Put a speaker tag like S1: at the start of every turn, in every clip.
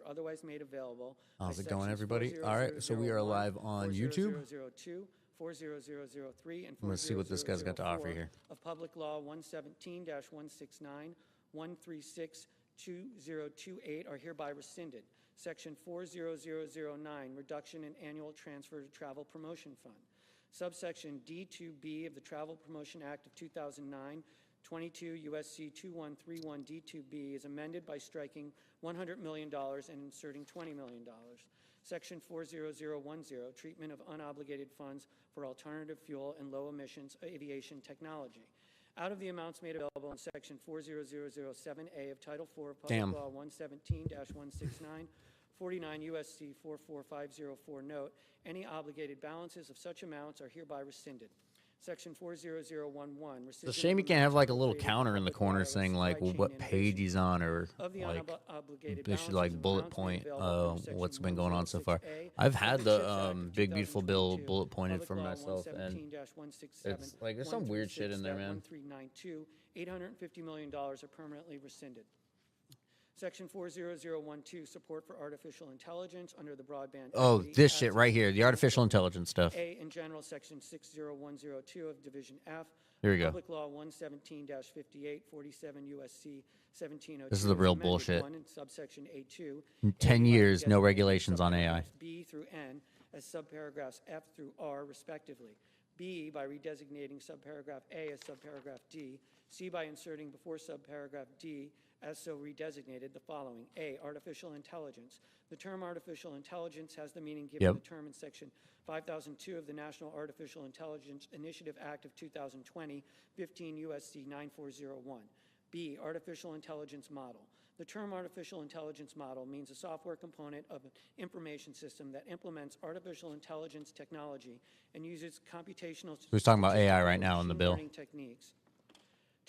S1: otherwise made available.
S2: How's it going, everybody? All right, so we are live on YouTube.
S1: 40002, and
S2: Let's see what this guy's got to offer here.
S1: Of Public Law 117-169, 136-2028 are hereby rescinded. Section 40009, Reduction in Annual Transfer to Travel Promotion Fund. Subsection D2B of the Travel Promotion Act of 2009, 22 U.S.C. 2131 D2B is amended by striking $100 million and inserting $20 million. Section 40010, Treatment of Unobligated Funds for Alternative Fuel and Low Emissions Aviation Technology. Out of the amounts made available in Section 40007A of Title IV of Public Law 117-169, 49 U.S.C. 44504 note, any obligated balances of such amounts are hereby rescinded. Section 40011.
S2: It's a shame you can't have like a little counter in the corner saying like what page he's on, or like they should like bullet point what's been going on so far. I've had the Big Beautiful Bill bullet pointed for myself, and it's like there's some weird shit in there, man.
S1: $850 million are permanently rescinded. Section 40012, support for artificial intelligence under the broadband.
S2: Oh, this shit right here, the artificial intelligence stuff.
S1: A in general, section 60102 of Division F.
S2: Here we go.
S1: Public Law 117-58, 47 U.S.C. 1702.
S2: This is the real bullshit.
S1: In subsection A2.
S2: In 10 years, no regulations on AI.
S1: B through N as subparagraphs F through R, respectively. B by redesignating subparagraph A as subparagraph D. C by inserting before subparagraph D as so redesignated the following. A, artificial intelligence. The term artificial intelligence has the meaning given the term in section 5002 of the National Artificial Intelligence Initiative Act of 2020, 15 U.S.C. 9401. B, artificial intelligence model. The term artificial intelligence model means a software component of an information system that implements artificial intelligence technology and uses computational.
S2: Who's talking about AI right now in the bill?
S1: Techniques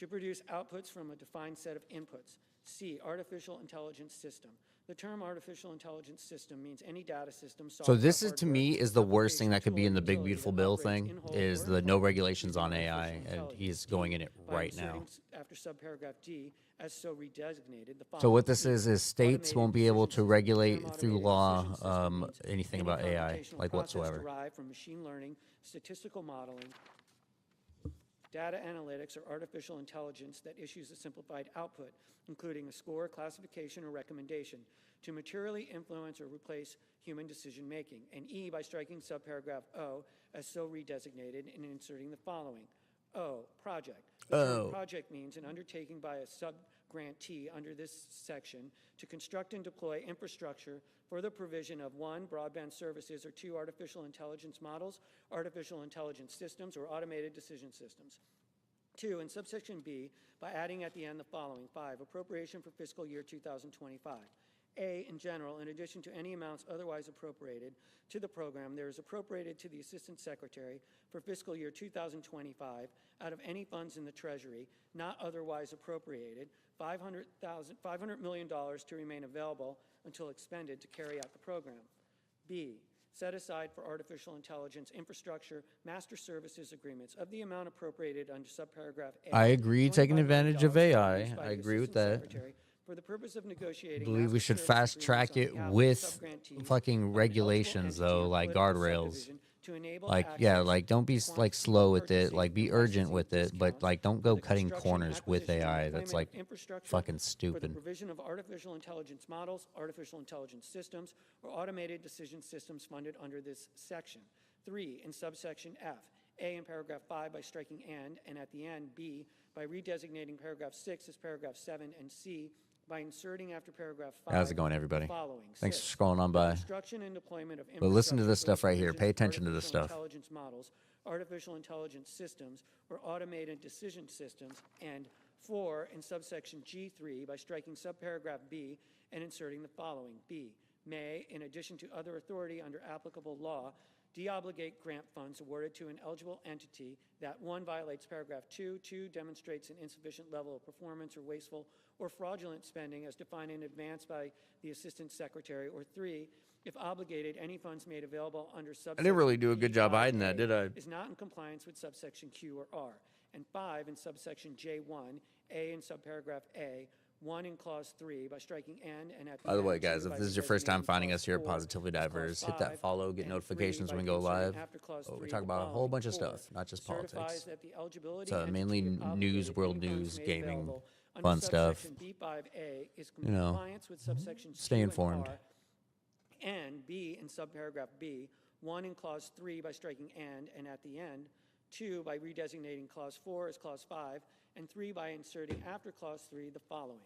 S1: to produce outputs from a defined set of inputs. C, artificial intelligence system. The term artificial intelligence system means any data system.
S2: So this is, to me, is the worst thing that could be in the Big Beautiful Bill thing, is the no regulations on AI, and he's going in it right now.
S1: After subparagraph D, as so redesignated.
S2: So what this is states won't be able to regulate through law anything about AI, like whatsoever.
S1: Derived from machine learning, statistical modeling, data analytics, or artificial intelligence that issues a simplified output, including a score, classification, or recommendation, to materially influence or replace human decision-making. And E, by striking subparagraph O as so redesignated and inserting the following. O, project. The term project means an undertaking by a sub-grantee under this section to construct and deploy infrastructure for the provision of 1, broadband services, or 2, artificial intelligence models, artificial intelligence systems, or automated decision systems. 2, in subsection B, by adding at the end the following. 5, appropriation for fiscal year 2025. A, in general, in addition to any amounts otherwise appropriated to the program, there is appropriated to the Assistant Secretary for fiscal year 2025 out of any funds in the Treasury not otherwise appropriated, $500 million to remain available until expended to carry out the program. B, set aside for artificial intelligence infrastructure master services agreements of the amount appropriated under subparagraph A.
S2: I agree, taking advantage of AI. I agree with that.
S1: For the purpose of negotiating,
S2: I believe we should fast track it with fucking regulations, though, like guardrails. Like, yeah, like don't be like slow with it, like be urgent with it, but like don't go cutting corners with AI. That's like fucking stupid.
S1: For the provision of artificial intelligence models, artificial intelligence systems, or automated decision systems funded under this section. 3, in subsection F. A, in paragraph 5 by striking and at the end. B, by redesignating paragraph 6 as paragraph 7, and C, by inserting after paragraph 5.
S2: How's it going, everybody? Thanks for scrolling on by.
S1: Construction and deployment of
S2: but listen to this stuff right here. Pay attention to this stuff.
S1: Intelligence models, artificial intelligence systems, or automated decision systems. And 4, in subsection G3, by striking subparagraph B and inserting the following. B, may, in addition to other authority under applicable law, deobligate grant funds awarded to an eligible entity that 1, violates paragraph 2, 2, demonstrates an insufficient level of performance or wasteful or fraudulent spending as defined in advance by the Assistant Secretary, or 3, if obligated, any funds made available under subsection
S2: I didn't really do a good job hiding that, did I?
S1: Is not in compliance with subsection Q or R. And 5, in subsection J1, A in subparagraph A, 1 in clause 3 by striking and at the
S2: By the
S1: end,
S2: way,
S1: 2
S2: guys, if
S1: by
S2: this is your first time
S1: redesignating
S2: finding
S1: clause
S2: us here at
S1: 4
S2: Positively
S1: as clause
S2: Diverse, hit that
S1: 5,
S2: follow, get
S1: and 3
S2: notifications
S1: by
S2: when we go live.
S1: inserting after clause 3
S2: We
S1: the
S2: talk about a whole
S1: following.
S2: bunch of
S1: 4,
S2: stuff, not just
S1: certifies
S2: politics.
S1: that the eligibility
S2: So mainly
S1: entity
S2: news,
S1: obligated
S2: world
S1: any funds
S2: news,
S1: made
S2: gaming,
S1: available under
S2: fun stuff.
S1: subsection B5A is
S2: You know,
S1: compliance with subsections
S2: stay
S1: Q
S2: informed.
S1: and R, and B in subparagraph B, 1 in clause 3 by striking and at the end, 2 by redesignating clause 4 as clause 5, and 3 by inserting after clause 3 the following.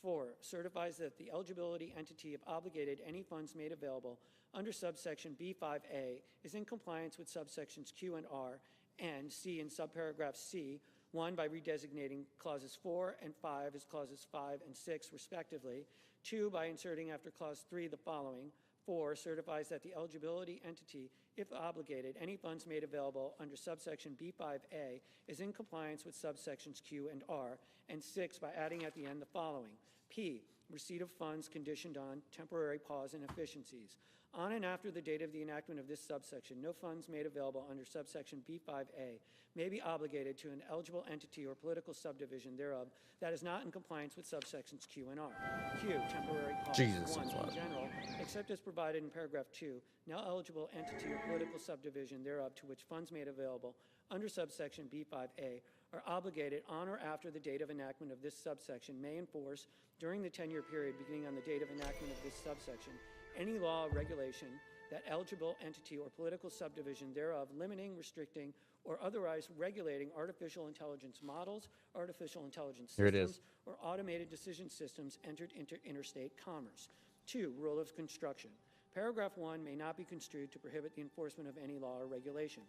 S1: 4, certifies that the eligibility entity of obligated any funds made available under subsection B5A is in compliance with subsections Q and R, and C in subparagraph C, 1 by redesignating clauses 4 and 5 as clauses 5 and 6 respectively, 2 by inserting after clause 3 the following. 4, certifies that the eligibility entity, if obligated, any funds made available under subsection B5A is in compliance with subsections Q and R, and 6, by adding at the end the following. P, receipt of funds conditioned on temporary pause and efficiencies. On and after the date of the enactment of this subsection, no funds made available under subsection B5A may be obligated to an eligible entity or political subdivision thereof that is not in compliance with subsections Q and R. Q, temporary pause.
S2: Jesus,
S1: 1,
S2: that's loud.
S1: in general, except as provided in paragraph 2, no eligible entity or political subdivision thereof to which funds made available under subsection B5A are obligated on or after the date of enactment of this subsection may enforce during the 10-year period beginning on the date of enactment of this subsection any law or regulation that eligible entity or political subdivision thereof limiting, restricting, or otherwise regulating artificial intelligence models, artificial intelligence
S2: Here it
S1: systems,
S2: is.
S1: or automated decision systems entered into interstate commerce. 2, rule of construction. Paragraph 1 may not be construed to prohibit the enforcement of any law or regulation.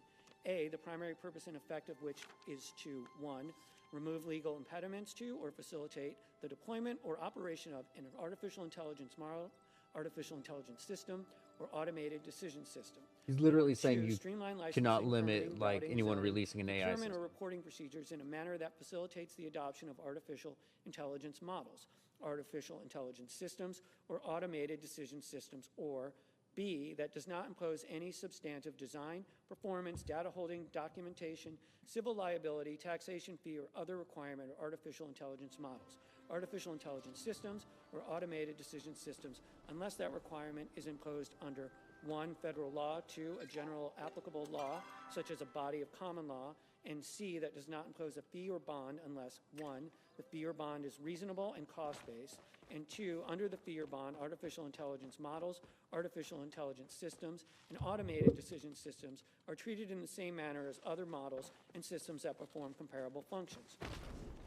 S1: A, the primary purpose and effect of which is to, 1, remove legal impediments to or facilitate the deployment or operation of an artificial intelligence model, artificial intelligence system, or automated decision system.
S2: He's literally
S1: 2,
S2: saying you
S1: streamline licensing,
S2: cannot limit
S1: permitting,
S2: like
S1: routing,
S2: anyone
S1: zoning,
S2: releasing an AI
S1: procurement
S2: system.
S1: or reporting procedures in a manner that facilitates the adoption of artificial intelligence models, artificial intelligence systems, or automated decision systems, or B, that does not impose any substantive design, performance, data holding, documentation, civil liability, taxation fee, or other requirement of artificial intelligence models, artificial intelligence systems, or automated decision systems, unless that requirement is imposed under 1, federal law, 2, a general applicable law, such as a body of common law, and C, that does not impose a fee or bond unless 1, the fee or bond is reasonable and cost-based, and 2, under the fee or bond, artificial intelligence models, artificial intelligence systems, and automated decision systems are treated in the same manner as other models and systems that perform comparable functions.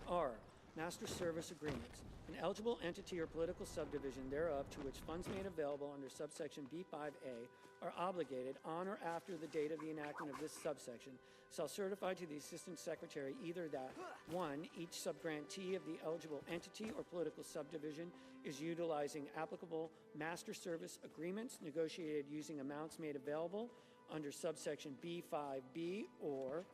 S1: R, master service agreements. An eligible entity or political subdivision thereof to which funds made available under subsection B5A are obligated on or after the date of the enactment of this subsection shall certify to the Assistant Secretary either that 1, each subgrantee of the eligible entity or political subdivision is utilizing applicable master service agreements negotiated using amounts made available under subsection B5B, or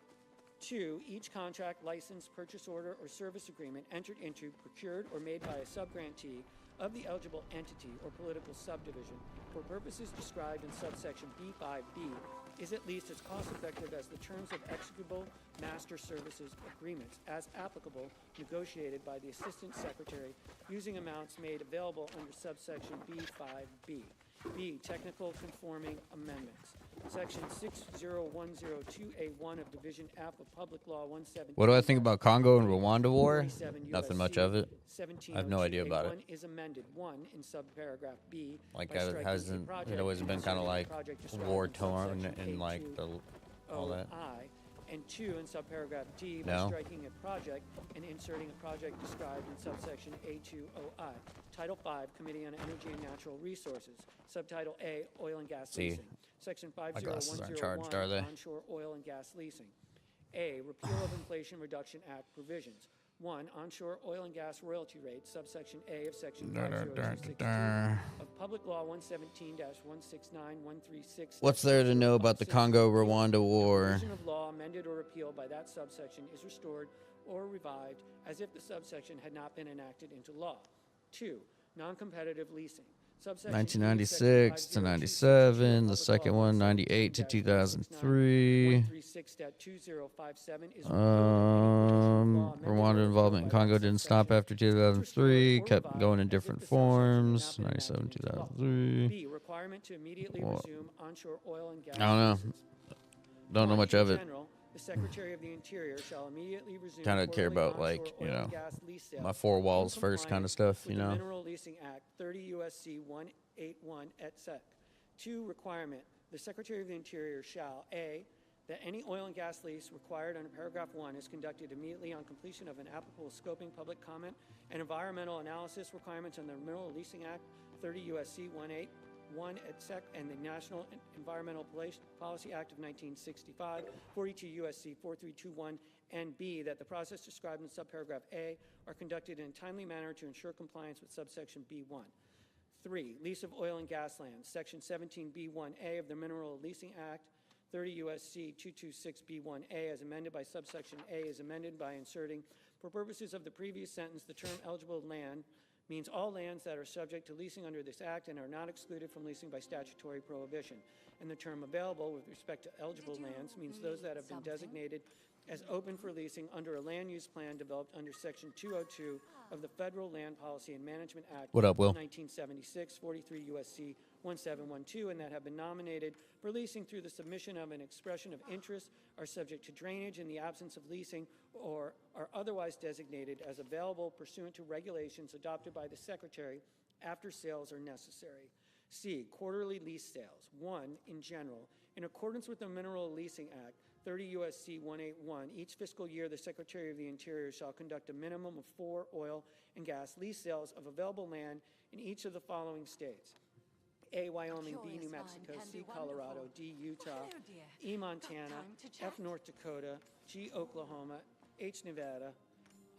S1: 2, each contract, license, purchase order, or service agreement entered into, procured, or made by a subgrantee of the eligible entity or political subdivision for purposes described in subsection B5B is at least as cost-effective as the terms of executable master services agreements as applicable negotiated by the Assistant Secretary using amounts made available under subsection B5B. B, technical conforming amendments. Section 60102A1 of Division F of Public Law 117.
S2: What do I think about Congo and Rwanda war?
S1: 47
S2: Nothing much
S1: USC
S2: of it. I have no idea about it.
S1: 1702A1 is amended 1 in subparagraph B.
S2: Like
S1: by striking
S2: hasn't
S1: a project
S2: it always
S1: and
S2: been kind of
S1: inserting a
S2: like
S1: project described
S2: war
S1: in
S2: torn
S1: subsection
S2: and like the all that?
S1: A2OI, and 2 in subparagraph D by
S2: No.
S1: striking a project and inserting a project described in subsection A2OI. Title 5, Committee on Energy and Natural Resources. Subtitle A, Oil and Gas
S2: See,
S1: Leasing. Section
S2: my glasses aren't charged,
S1: 50101,
S2: are they?
S1: Onshore Oil and Gas Leasing. A, Repeal of Inflation Reduction Act provisions. 1, onshore oil and gas royalty rates, subsection A of section 50262 of Public Law 117-169-136.
S2: What's there to know about the Congo-Rwanda war?
S1: Provision of law amended or repealed by that subsection is restored or revived as if the subsection had not been enacted into law. 2, non-competitive leasing. Subsection E,
S2: 1996 to
S1: Section
S2: 97. The
S1: 502,
S2: second one, 98 to 2003.
S1: 136.2057 is
S2: Rwanda involvement in Congo didn't stop after 2003. Kept going in different forms. 97, 2003.
S1: B, requirement to immediately resume onshore oil and gas.
S2: I don't know. Don't know much of it.
S1: The Secretary of the Interior shall immediately resume
S2: Kind of care about, like, you know, my four walls first kind of stuff, you know.
S1: Mineral Leasing Act 30 U.S.C. 181 et sec. 2, requirement. The Secretary of the Interior shall, A, that any oil and gas lease required under paragraph 1 is conducted immediately on completion of an applicable scoping, public comment, and environmental analysis requirements under the Mineral Leasing Act 30 U.S.C. 181 et sec. and the National Environmental Policy Act of 1965, 42 U.S.C. 4321, and B, that the process described in subparagraph A are conducted in a timely manner to ensure compliance with subsection B1. 3, lease of oil and gas lands, section 17B1A of the Mineral Leasing Act, 30 U.S.C. 226B1A, as amended by subsection A, is amended by inserting, for purposes of the previous sentence, the term eligible land means all lands that are subject to leasing under this act and are not excluded from leasing by statutory prohibition. And the term available with respect to eligible lands means those that have been designated as open for leasing under a land use plan developed under Section 202 of the Federal Land Policy and Management Act
S2: What up, Will?
S1: 1976, 43 U.S.C. 1712, and that have been nominated for leasing through the submission of an expression of interest, are subject to drainage in the absence of leasing, or are otherwise designated as available pursuant to regulations adopted by the Secretary after sales are necessary. C, quarterly lease sales. 1, in general, in accordance with the Mineral Leasing Act, 30 U.S.C. 181, each fiscal year the Secretary of the Interior shall conduct a minimum of 4 oil and gas lease sales of available land in each of the following states: A, Wyoming, B, New Mexico, C, Colorado, D, Utah, E, Montana, F, North Dakota, G, Oklahoma, H, Nevada,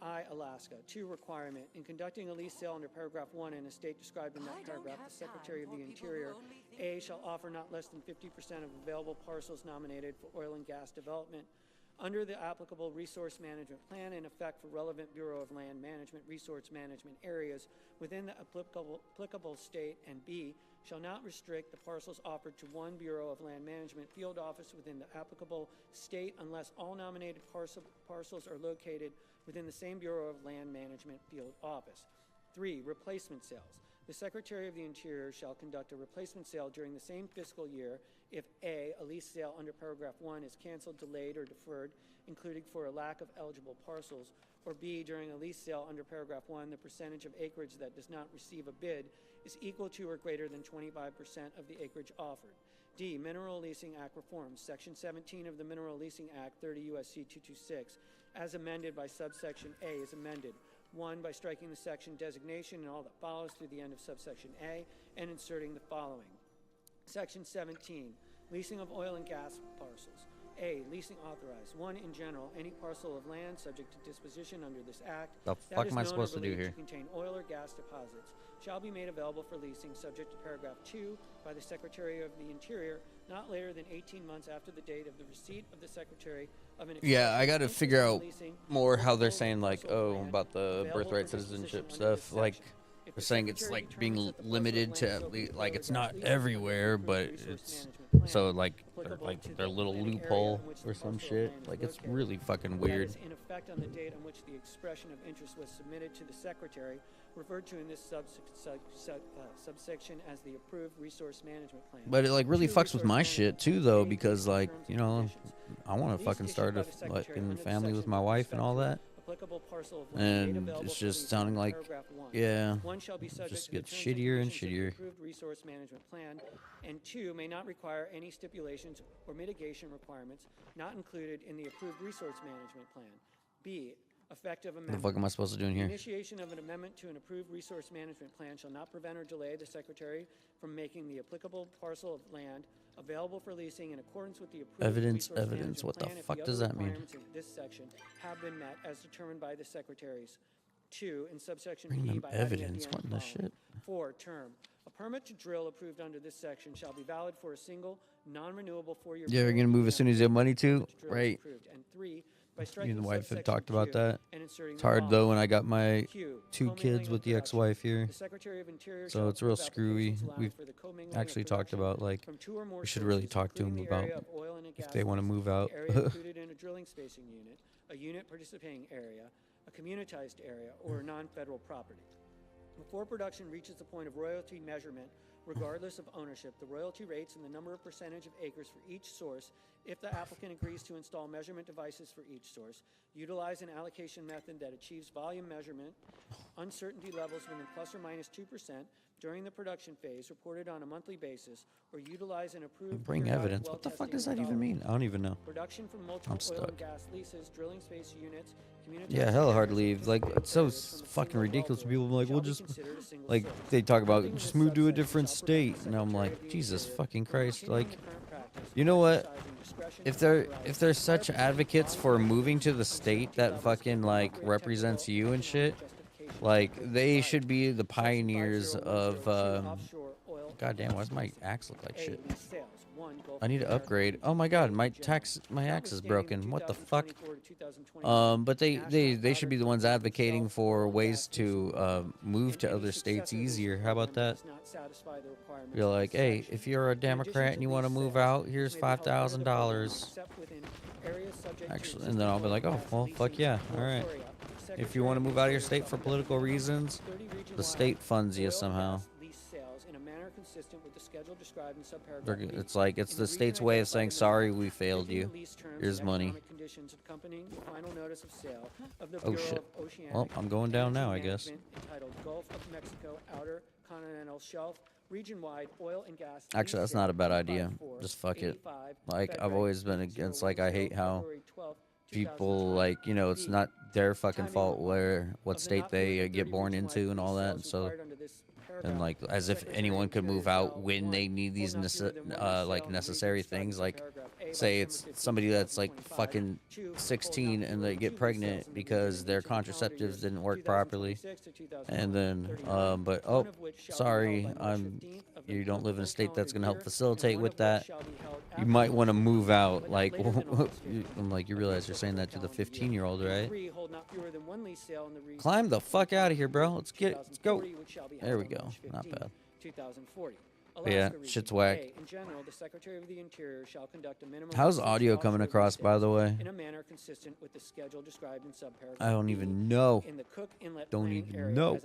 S1: I, Alaska. 2, requirement. In conducting a lease sale under paragraph 1 in a state described in that paragraph, the Secretary of the Interior, A, shall offer not less than 50% of available parcels nominated for oil and gas development under the applicable resource management plan in effect for relevant Bureau of Land Management resource management areas within the applicable state, and B, shall not restrict the parcels offered to one Bureau of Land Management field office within the applicable state unless all nominated parcels are located within the same Bureau of Land Management field office. 3, replacement sales. The Secretary of the Interior shall conduct a replacement sale during the same fiscal year if A, a lease sale under paragraph 1 is canceled, delayed, or deferred, including for a lack of eligible parcels, or B, during a lease sale under paragraph 1, the percentage of acreage that does not receive a bid is equal to or greater than 25% of the acreage offered. D, Mineral Leasing Act reforms. Section 17 of the Mineral Leasing Act, 30 U.S.C. 226, as amended by subsection A, is amended. 1, by striking the section designation and all that follows through the end of subsection A and inserting the following. Section 17, leasing of oil and gas parcels. A, leasing authorized. 1, in general, any parcel of land subject to disposition under this act
S2: The fuck am I supposed to do here?
S1: to contain oil or gas deposits shall be made available for leasing subject to paragraph 2 by the Secretary of the Interior not later than 18 months after the date of the receipt of the Secretary of an
S2: Yeah, I got to
S1: interest
S2: figure
S1: in
S2: out
S1: leasing
S2: more how they're
S1: multiple
S2: saying, like,
S1: parcels of
S2: oh,
S1: land
S2: about the
S1: available for
S2: birthright
S1: disposition
S2: citizenship
S1: under
S2: stuff.
S1: this
S2: Like,
S1: section. If
S2: they're
S1: the
S2: saying it's
S1: Secretary
S2: like being
S1: determines that the parcel
S2: limited
S1: of
S2: to
S1: land
S2: at
S1: shall be
S2: least,
S1: oil
S2: like,
S1: or
S2: it's
S1: gas
S2: not
S1: leased
S2: everywhere,
S1: under the
S2: but
S1: approved resource
S2: it's
S1: management plan,
S2: so like
S1: applicable to
S2: their
S1: the
S2: little
S1: planning area
S2: loophole
S1: in which the
S2: or some
S1: parcel of
S2: shit.
S1: land is
S2: Like, it's
S1: located.
S2: really fucking
S1: That
S2: weird.
S1: is in effect on the date on which the expression of interest was submitted to the Secretary, referred to in this subsection as the approved resource management plan.
S2: But it like really
S1: 2,
S2: fucks with
S1: resource
S2: my
S1: management
S2: shit too,
S1: plan
S2: though,
S1: may
S2: because
S1: include
S2: like,
S1: terms
S2: you
S1: and
S2: know,
S1: conditions.
S2: I want
S1: Lease
S2: to fucking
S1: issued
S2: start
S1: by
S2: a
S1: the Secretary under the
S2: family with
S1: section
S2: my
S1: with
S2: wife and
S1: respect
S2: all
S1: to
S2: that,
S1: applicable parcel of land made
S2: and
S1: available
S2: it's
S1: for
S2: just
S1: leasing
S2: sounding
S1: under
S2: like,
S1: paragraph 1.
S2: yeah,
S1: 1 shall be subject
S2: just
S1: to the
S2: gets
S1: terms and
S2: shittier and
S1: conditions of the
S2: shittier.
S1: approved resource management plan, and 2, may not require any stipulations or mitigation requirements not included in the approved resource management plan. B, effective
S2: What
S1: amendment.
S2: the fuck am I supposed to do in
S1: The
S2: here?
S1: initiation of an amendment to an approved resource management plan shall not prevent or delay the Secretary from making the applicable parcel of land available for leasing in accordance with the approved
S2: Evidence,
S1: resource
S2: evidence.
S1: management
S2: What the
S1: plan if
S2: fuck
S1: the
S2: does
S1: other
S2: that mean?
S1: requirements in this section have been met as determined by the Secretaries. 2, in subsection
S2: Bring
S1: B,
S2: them
S1: by adding at the
S2: evidence.
S1: end
S2: What in the
S1: following.
S2: shit?
S1: 4, term. A permit to drill approved under this section shall be valid for a single, non-renewable 4-year
S2: Yeah, we're
S1: period
S2: gonna move as
S1: beginning
S2: soon
S1: on
S2: as
S1: the
S2: you
S1: date
S2: have money
S1: the permit
S2: too,
S1: to drill is
S2: right?
S1: approved. And 3, By
S2: Me
S1: striking
S2: and the wife have
S1: subsection
S2: talked about
S1: Q
S2: that.
S1: and inserting
S2: It's
S1: the
S2: hard though
S1: following.
S2: when I got my
S1: Q,
S2: 2 kids
S1: commingling
S2: with the
S1: production.
S2: ex-wife here.
S1: The Secretary of Interior
S2: So
S1: shall
S2: it's real
S1: approve
S2: screwy.
S1: applications allowing
S2: We've
S1: for the commingling
S2: actually
S1: of
S2: talked
S1: production
S2: about like
S1: from 2 or more
S2: we should really
S1: sources,
S2: talk to
S1: including
S2: them
S1: the
S2: about
S1: area of oil and
S2: if
S1: gas
S2: they want to
S1: lease,
S2: move out.
S1: the area included in a drilling spacing unit, a unit participating area, a communitized area, or non-federal property. Before production reaches the point of royalty measurement, regardless of ownership, the royalty rates and the number of percentage of acres for each source, if the applicant agrees to install measurement devices for each source, utilize an allocation method that achieves volume measurement, uncertainty levels within plus or minus 2% during the production phase, reported on a monthly basis, or utilize an approved
S2: Bring
S1: periodic
S2: evidence.
S1: well
S2: What the fuck
S1: testing
S2: does that even
S1: methodology.
S2: mean? I don't even know.
S1: Production from
S2: I'm
S1: multiple oil
S2: stuck.
S1: and gas leases, drilling space units,
S2: Yeah, hell, hard to leave. Like, it's so fucking ridiculous. People are like, we'll just, like, they talk about just move to a different state, and I'm like, Jesus fucking Christ, like, you know what? If they're such advocates for moving to the state that fucking like represents you and shit, like they should be the pioneers of. Goddamn, why's my axe look like shit? I need to upgrade. Oh my god, my axe is broken. What the fuck? But they should be the ones advocating for ways to move to other states easier. How about that? You're like, hey, if you're a Democrat and you want to move out, here's $5,000. Actually, and then I'll be like, oh, well, fuck yeah, all right. If you want to move out of your state for political reasons, the state funds you somehow. It's like it's the state's way of saying sorry, we failed you. Here's money. Oh shit. Well, I'm going down now, I guess. Actually, that's not a bad idea. Just fuck it. Like I've always been against. Like I hate how people like it's not their fucking fault what state they get born into and all that, and so. And like as if anyone could move out when they need these like necessary things, like say it's somebody that's like fucking 16 and they get pregnant because their contraceptives didn't work properly, and then but oh sorry, you don't live in a state that's going to help facilitate with that, you might want to move out. Like I'm like, you realize you're saying that to the 15-year-old, right? Climb the fuck out of here, bro. Let's go. There we go. Not bad. But yeah, shit's whack. How's audio coming across, by the way? I don't even know. Don't even know.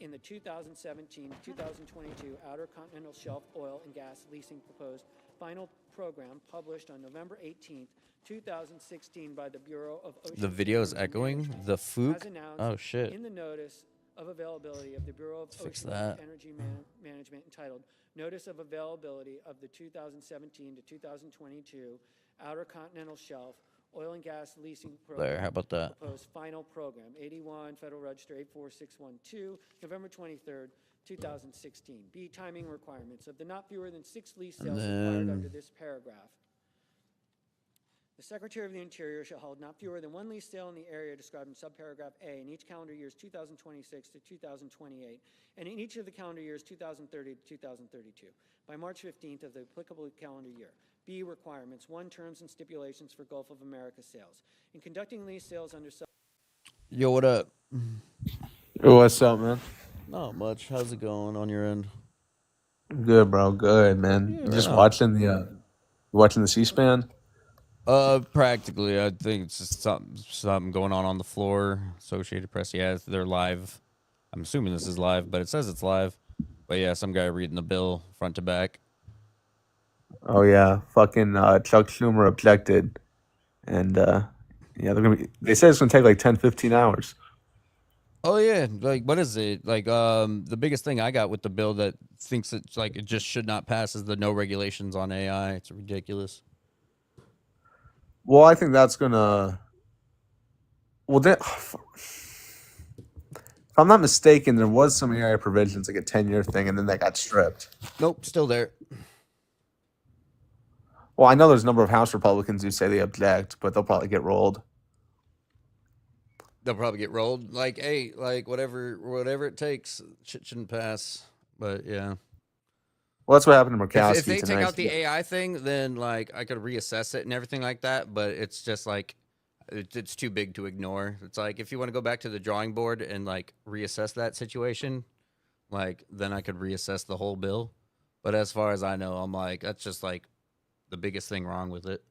S2: In the 2017-2022 Outer Continental Shelf Oil and Gas Leasing Proposed Final Program, published on November 18th, 2016 by the Bureau of Ocean. The video is echoing? The Fook? Oh, shit. In the notice of availability of the Bureau of Ocean Energy Management entitled Notice of Availability of the 2017 to 2022 Outer Continental Shelf Oil and Gas Leasing Program. There, how about that? Proposed Final Program, 81 Federal Register 84612, November 23rd, 2016. B, timing requirements of the not fewer than 6 lease sales required under this paragraph. The Secretary of the Interior shall hold not fewer than 1 lease sale in the area described in subparagraph A in each calendar years 2026 to 2028, and in each of the calendar years 2030 to 2032, by March 15th of the applicable calendar year. B, requirements. 1, terms and stipulations for Gulf of America sales. In conducting lease sales under Yo, what up?
S3: Yo, what's up, man?
S2: Not much. How's it going on your end?
S3: Good, bro. Good, man.
S2: Yeah.
S3: Just watching the C-SPAN.
S2: Practically, I think it's just something going on the floor. Associated Press, yeah, they're live. I'm assuming this is live, but it says it's live. But yeah, some guy reading the bill front to back.
S3: Oh yeah, fucking Chuck Schumer objected, and yeah, they said it's gonna take like 10, 15 hours.
S2: Oh yeah, like what is it? Like the biggest thing I got with the bill that thinks it's like it just should not pass is the no regulations on AI. It's ridiculous.
S3: Well, I think that's gonna. Well, if I'm not mistaken, there was some AI provisions, like a 10-year thing, and then that got stripped.
S2: Nope, still there.
S3: Well, I know there's a number of House Republicans who say they object, but they'll probably get rolled.
S2: They'll probably get rolled. Like, hey, like whatever it takes, shit shouldn't pass. But yeah.
S3: Well, that's what happened to Murkowski
S2: if they
S3: tonight.
S2: take out the AI thing, then like I could reassess it and everything like that. But it's just like it's too big to ignore. It's like if you want to go back to the drawing board and like reassess that situation, like then I could reassess the whole bill. But as far as I know, I'm like that's just like the biggest thing wrong with it.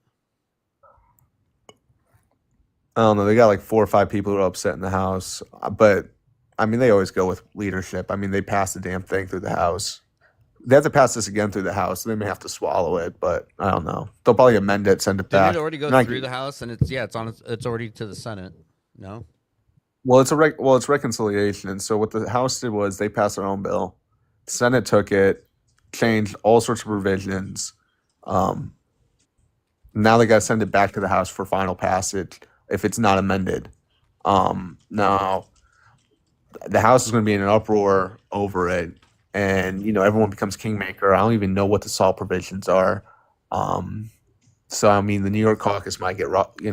S3: I don't know. They got like 4 or 5 people who are upset in the House, but I mean, they always go with leadership. I mean, they passed the damn thing through the House. They have to pass this again through the House. So they may have to swallow it, but I don't know. They'll probably amend it, send it
S2: Didn't
S3: back.
S2: it already go
S3: Not-
S2: through the House and it's already to the Senate? No.
S3: Well, it's reconciliation, and so what the House did was they passed their own bill. The Senate took it, changed all sorts of provisions. Now they got to send it back to the House for final passage if it's not amended. Now the House is going to be in an uproar over it, and everyone becomes kingmaker. I don't even know what the SALT provisions are. So I mean, the New York caucus might get rowdy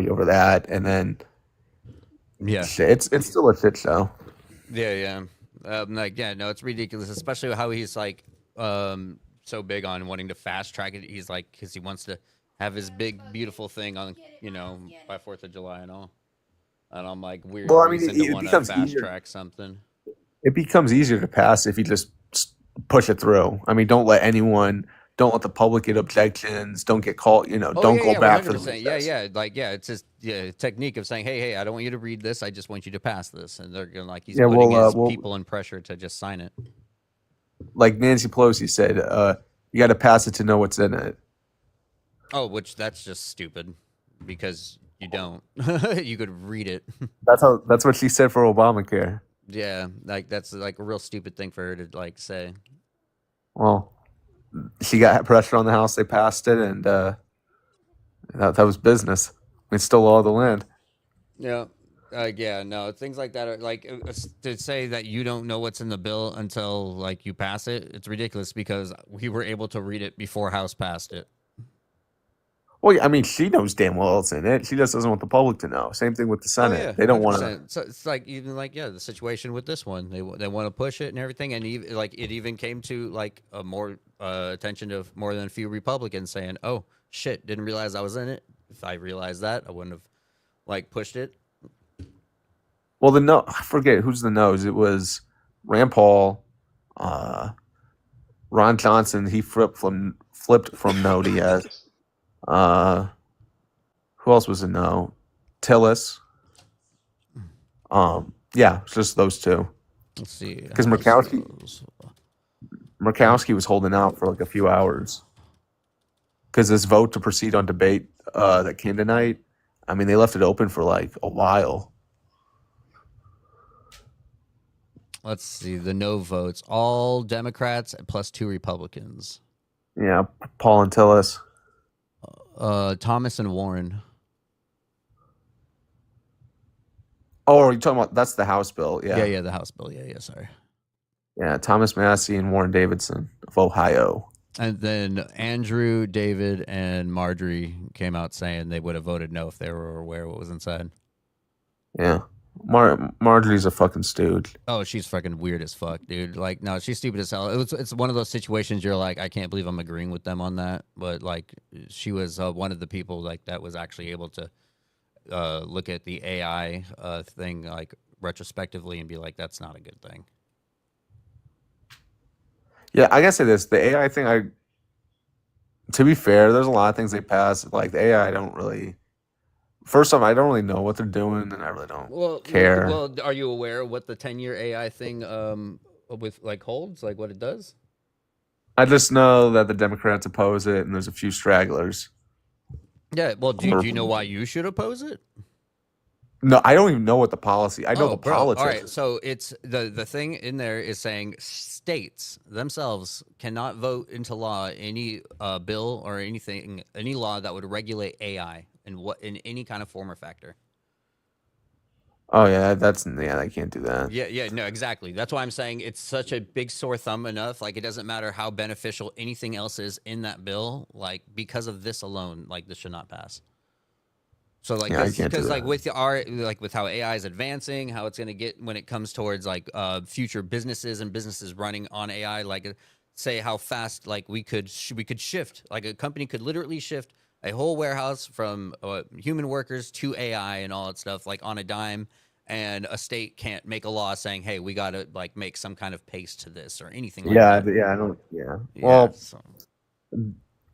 S3: over that, and then
S2: Yeah.
S3: it's still a shit show.
S2: Yeah. No, it's ridiculous, especially how he's like so big on wanting to fast track it. He's like, because he wants to have his big, beautiful thing on, by 4th of July and all. And I'm like, weird
S3: Well, I mean,
S2: reason
S3: it
S2: to want to
S3: becomes
S2: fast
S3: easier.
S2: track something.
S3: It becomes easier to pass if you just push it through. I mean, don't let the public get objections. Don't get called. Don't go back for the
S2: 100%. It's just a technique of saying, hey, I don't want you to read this. I just want you to pass this. And they're going like, he's putting his people in pressure to just sign it.
S3: Like Nancy Pelosi said, you got to pass it to know what's in it.
S2: Oh, which that's just stupid because you don't. You could read it.
S3: That's what she said for Obamacare.
S2: Yeah, like that's like a real stupid thing for her to like say.
S3: Well, she got pressure on the House. They passed it, and that was business. They stole all the land.
S2: Yeah. No, things like that are like to say that you don't know what's in the bill until like you pass it. It's ridiculous because we were able to read it before House passed it.
S3: Well, I mean, she knows damn well it's in it. She just doesn't want the public to know. Same thing with the Senate. They don't want to.
S2: So it's like even like the situation with this one. They want to push it and everything, and even, like it even came to like a more attention of more than a few Republicans saying, "Oh shit, didn't realize I was in it. If I realized that, I wouldn't have like pushed it."
S3: Well, I forget who's the no's. It was Rand Paul, Ron Johnson. He flipped from no to yes. Who else was a no? Tillis. Yeah, it's just those two.
S2: Let's see.
S3: Because Murkowski was holding out for like a few hours. Because this vote to proceed on debate that came tonight, I mean, they left it open for like a while.
S2: Let's see the no votes. All Democrats plus 2 Republicans.
S3: Yeah, Paul and Tillis.
S2: Thomas and Warren.
S3: Oh, are you talking about that's the House bill? Yeah.
S2: Yeah, the House bill. Yeah, sorry.
S3: Yeah, Thomas Massie and Warren Davidson of Ohio.
S2: And then Andrew, David, and Marjorie came out saying they would have voted no if they were aware what was inside.
S3: Yeah. Marjorie's a fucking stooge.
S2: Oh, she's fucking weird as fuck, dude. Like, no, she's stupid as hell. It's one of those situations you're like, I can't believe I'm agreeing with them on that. But like, she was one of the people like that was actually able to look at the AI thing like retrospectively and be like, that's not a good thing.
S3: Yeah, I gotta say this: the AI thing. To be fair, there's a lot of things they pass. Like the AI, I don't really. First off, I don't really know what they're doing, and I really don't care.
S2: Well, are you aware of what the 10-year AI thing with like holds, like what it does?
S3: I just know that the Democrats oppose it, and there's a few stragglers.
S2: Yeah, well, do you know why you should oppose it?
S3: No, I don't even know what the policy. I know the politics.
S2: All right, so it's the thing in there is saying states themselves cannot vote into law any bill or any law that would regulate AI in any kind of form or factor.
S3: Oh yeah, they can't do that.
S2: Yeah, no, exactly. That's why I'm saying it's such a big sore thumb enough. Like it doesn't matter how beneficial anything else is in that bill. Like because of this alone, like this should not pass. So like, because like with with how AI is advancing, how it's going to get when it comes towards like future businesses and businesses running on AI, like say how fast like we could shift, like a company could literally shift a whole warehouse from human workers to AI and all that stuff, like on a dime. And a state can't make a law saying, "Hey, we got to like make some kind of pace to this or anything like
S3: Yeah,
S2: that."
S3: yeah, I don't. Yeah.
S2: Yeah.
S3: Well,
S2: So.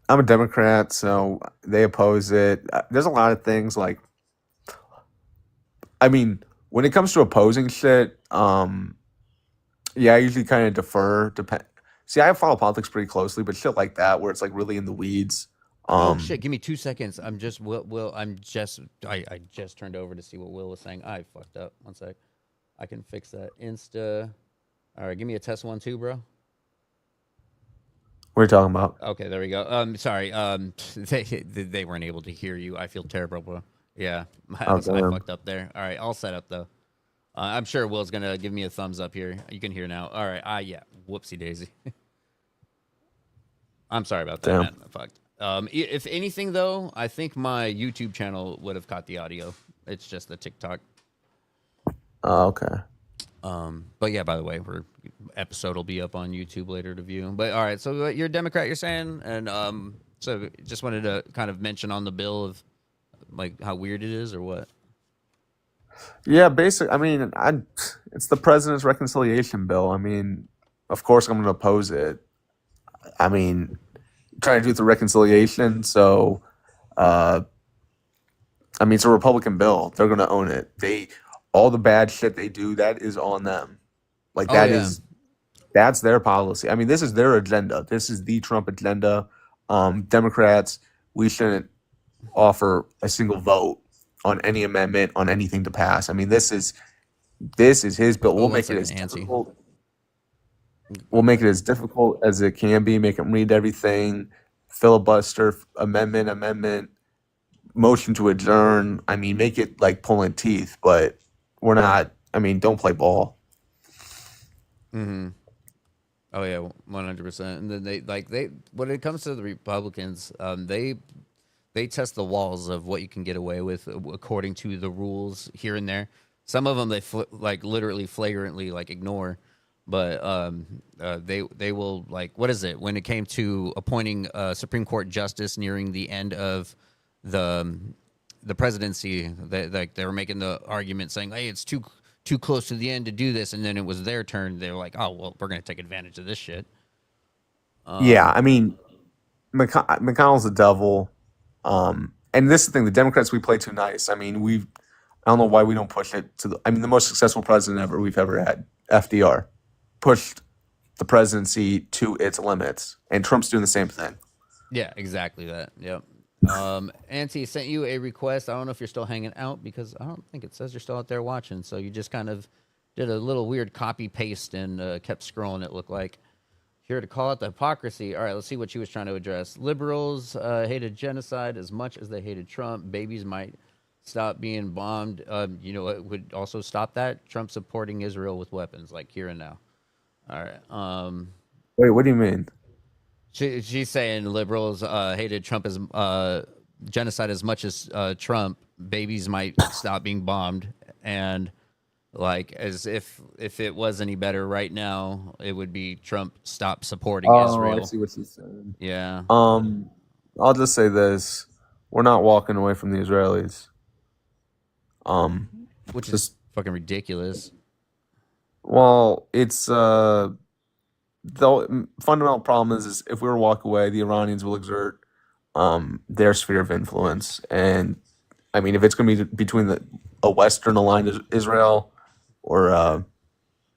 S3: I'm a Democrat, so they oppose it. There's a lot of things like, I mean, when it comes to opposing shit, yeah, I usually kind of defer. See, I follow politics pretty closely, but shit like that, where it's like really in the weeds.
S2: Oh shit! Give me 2 seconds. I'm just Will. I just turned over to see what Will was saying. I fucked up. 1 sec. I can fix that. Insta. All right, give me a test 1 2, bro.
S3: What are you talking about?
S2: Okay, there we go. Sorry. They weren't able to hear you. I feel terrible, bro. Yeah, I fucked up there. All right, all set up though. I'm sure Will's gonna give me a thumbs up here. You can hear now. All right. Yeah. Whoopsie daisy. I'm sorry about that, man. I fucked. If anything, though, I think my YouTube channel would have caught the audio. It's just the TikTok.
S3: Oh, okay.
S2: But yeah, by the way, episode will be up on YouTube later to view. But all right, so you're a Democrat, you're saying, and so just wanted to kind of mention on the bill of like how weird it is or what.
S3: Yeah, basically, I mean, it's the president's reconciliation bill. I mean, of course, I'm going to oppose it. I mean, trying to do the reconciliation. So, I mean, it's a Republican bill. They're going to own it. All the bad shit they do, that is on them. Like that's their policy. I mean, this is their agenda. This is the Trump agenda. Democrats, we shouldn't offer a single vote on any amendment on anything to pass. I mean, this is his bill. We'll make it as difficult. We'll make it as difficult as it can be. Make him read everything. Filibuster, amendment, motion to adjourn. I mean, make it like pulling teeth. But we're not. I mean, don't play ball.
S2: Mm-hmm. Oh yeah, 100%. And then they when it comes to the Republicans, they test the walls of what you can get away with according to the rules here and there. Some of them they literally flagrantly ignore, but they will what is it when it came to appointing a Supreme Court justice nearing the end of the presidency, they were making the argument saying, hey, it's too close to the end to do this, and then it was their turn. They were like, oh well, we're gonna take advantage of this shit.
S3: Yeah, I mean, McConnell's the devil. And this is the thing, the Democrats, we play too nice. I mean, I don't know why we don't push it to the most successful president we've ever had, FDR, pushed the presidency to its limits, and Trump's doing the same thing.
S2: Yeah, exactly that. Yep. Auntie sent you a request. I don't know if you're still hanging out because I don't think it says you're still out there watching. So you just kind of did a little weird copy paste and kept scrolling. It looked like. Here to call out the hypocrisy. All right, let's see what she was trying to address. Liberals hated genocide as much as they hated Trump. Babies might stop being bombed. It would also stop that. Trump supporting Israel with weapons, like here and now. All right.
S3: Wait, what do you mean?
S2: She's saying liberals hated Trump as genocide as much as Trump. Babies might stop being bombed, and as if it was any better right now, it would be Trump stop supporting Israel.
S3: I see what she's saying.
S2: Yeah.
S3: I'll just say this: we're not walking away from the Israelis.
S2: Which is fucking ridiculous.
S3: Well, it's the fundamental problem is if we were to walk away, the Iranians will exert their sphere of influence, and I mean, if it's going to be between a Western aligned Israel or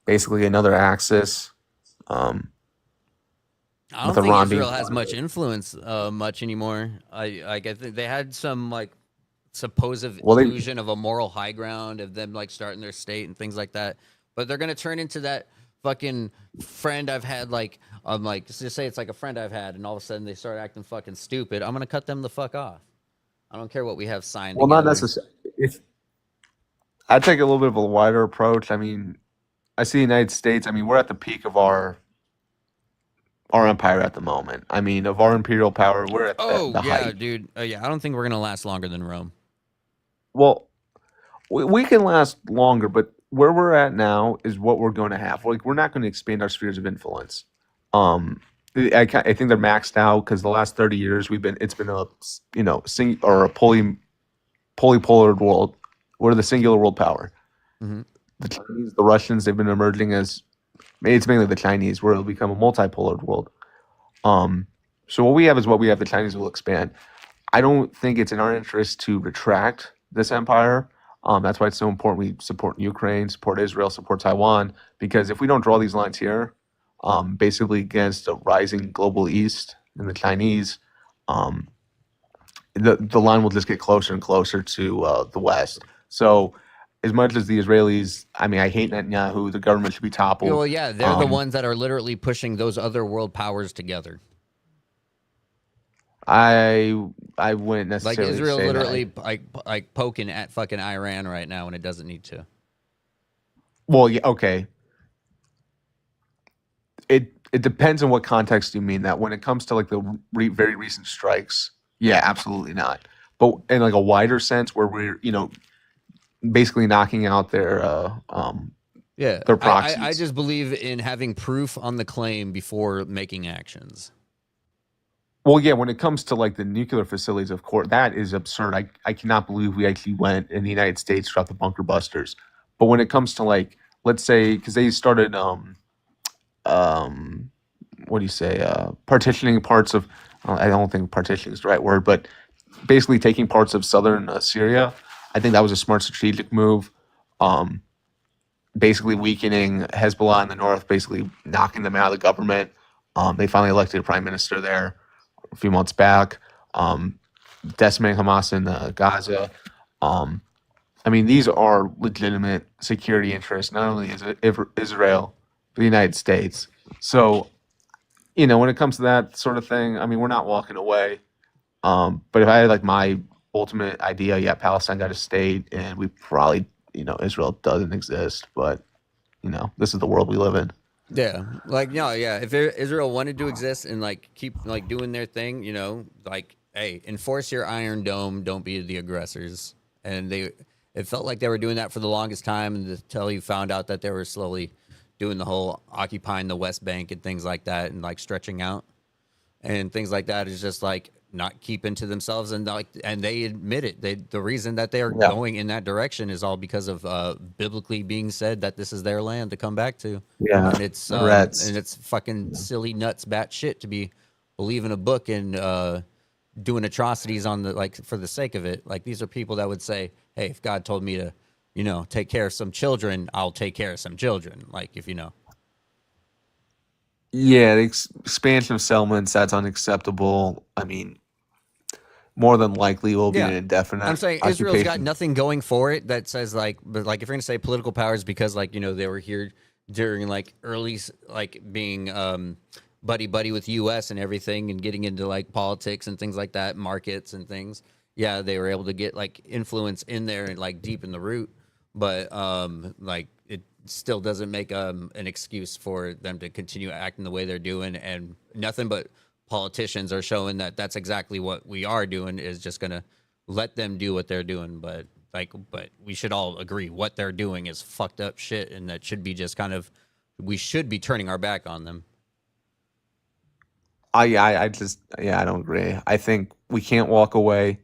S3: basically another axis.
S2: I don't think Israel has much influence much anymore. I get they had some supposed illusion of a moral high ground of them starting their state and things like that, but they're gonna turn into that fucking friend I've had. Just say it's like a friend I've had, and all of a sudden they start acting fucking stupid. I'm gonna cut them the fuck off. I don't care what we have signed.
S3: Well,
S2: together.
S3: Not necessarily. I take a little bit of a wider approach. I mean, I see the United States. I mean, we're at the peak of our empire at the moment. I mean, of our imperial power, we're at the height.
S2: Dude. I don't think we're gonna last longer than Rome.
S3: Well, we can last longer, but where we're at now is what we're going to have. We're not going to expand our spheres of influence. I think they're maxed out because the last 30 years it's been a or a polypolar world. What are the singular world power?
S2: Mm-hmm.
S3: The Chinese, the Russians, they've been emerging as it's mainly the Chinese, where it'll become a multipolar world. So what we have is what we have. The Chinese will expand. I don't think it's in our interest to retract this empire. That's why it's so important we support Ukraine, support Israel, support Taiwan, because if we don't draw these lines here, basically against a rising global East and the Chinese, the line will just get closer and closer to the West. So as much as the Israelis, I mean, I hate Netanyahu, the government should be toppled.
S2: Well, yeah, they're the ones that are literally pushing those other world powers together.
S3: I wouldn't necessarily
S2: like Israel
S3: say
S2: literally
S3: that.
S2: like poking at fucking Iran right now when it doesn't need to.
S3: Well, yeah, okay. It depends on what context you mean that. When it comes to like the very recent strikes, yeah, absolutely not. But in like a wider sense, where we're basically knocking out their proxies.
S2: I just believe in having proof on the claim before making actions.
S3: Well, yeah, when it comes to like the nuclear facilities, of course, that is absurd. I cannot believe we actually went in the United States to drop the bunker busters. But when it comes to like, let's say, because they started, what do you say, partitioning parts of, I don't think partitioning is the right word, but basically taking parts of southern Syria. I think that was a smart strategic move. Basically weakening Hezbollah in the north, basically knocking them out of the government. They finally elected a prime minister there a few months back, decimating Hamas in Gaza. I mean, these are legitimate security interests, not only Israel, but the United States. So, when it comes to that sort of thing, I mean, we're not walking away. But if I had like my ultimate idea, yeah, Palestine got a state, and we probably, Israel doesn't exist. But, this is the world we live in.
S2: Yeah, like no, yeah. If Israel wanted to exist and like keep like doing their thing, like hey, enforce your Iron Dome. Don't be the aggressors. And it felt like they were doing that for the longest time until you found out that they were slowly doing the whole occupying the West Bank and things like that, and like stretching out and things like that is just like not keeping to themselves, and they admit it. The reason that they are going in that direction is all because of biblically being said that this is their land to come back to.
S3: Yeah,
S2: and it's fucking silly nuts bat shit to be believing a book and doing atrocities on the for the sake of it. Like these are people that would say, "Hey, if God told me to, take care of some children, I'll take care of some children." Like if
S3: Yeah, the expansion of settlements, that's unacceptable. I mean, more than likely will be an indefinite
S2: I'm saying
S3: occupation.
S2: Israel's got nothing going for it that says but if you're going to say political powers because they were here during early being buddy with US and everything and getting into politics and things like that, markets and things. Yeah, they were able to get influence in there and deep in the root, but it still doesn't make an excuse for them to continue acting the way they're doing, and nothing but politicians are showing that that's exactly what we are doing, is just going to let them do what they're doing. But we should all agree what they're doing is fucked up shit, and that should be just we should be turning our back on them.
S3: I don't agree. I think we can't walk away.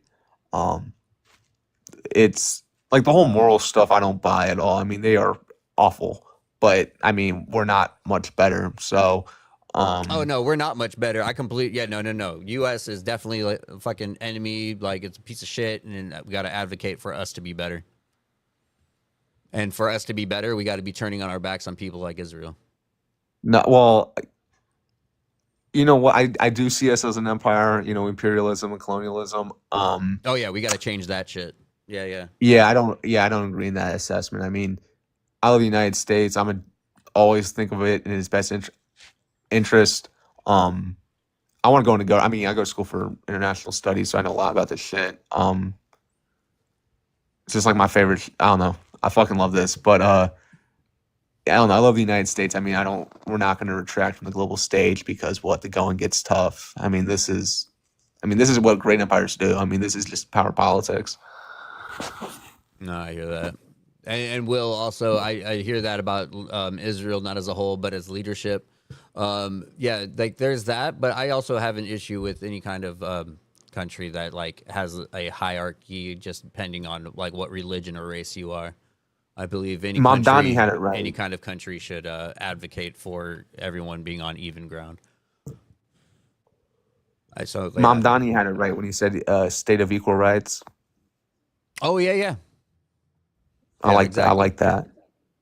S3: It's like the whole moral stuff I don't buy at all. I mean, they are awful, but I mean, we're not much better. So
S2: oh no, we're not much better. No. US is definitely a fucking enemy, it's a piece of shit, and we got to advocate for us to be better. And for us to be better, we got to be turning on our backs on people like Israel.
S3: No, well, you know what? I do see us as an empire, imperialism and colonialism.
S2: Oh yeah, we got to change that shit. Yeah.
S3: Yeah, I don't agree in that assessment. I mean, I love the United States. Always think of it in its best interest. I want to go into I go to school for international studies, so I know a lot about this shit. It's just my favorite. I don't know. I fucking love this, but I don't know. I love the United States. I mean, we're not going to retract from the global stage because the going gets tough. I mean, this is what great empires do. I mean, this is just power politics.
S2: No, I hear that. And Will, also, I hear that about Israel, not as a whole, but as leadership. Yeah, like there's that, but I also have an issue with any kind of country that like has a hierarchy just depending on like what religion or race you are. I believe
S3: Mamdani had it
S2: any
S3: right.
S2: kind of country should advocate for everyone being on even ground. So yeah.
S3: Mamdani had it right when he said state of equal rights.
S2: Oh yeah, yeah,
S3: I
S2: yeah,
S3: like that. I
S2: exactly.
S3: like that.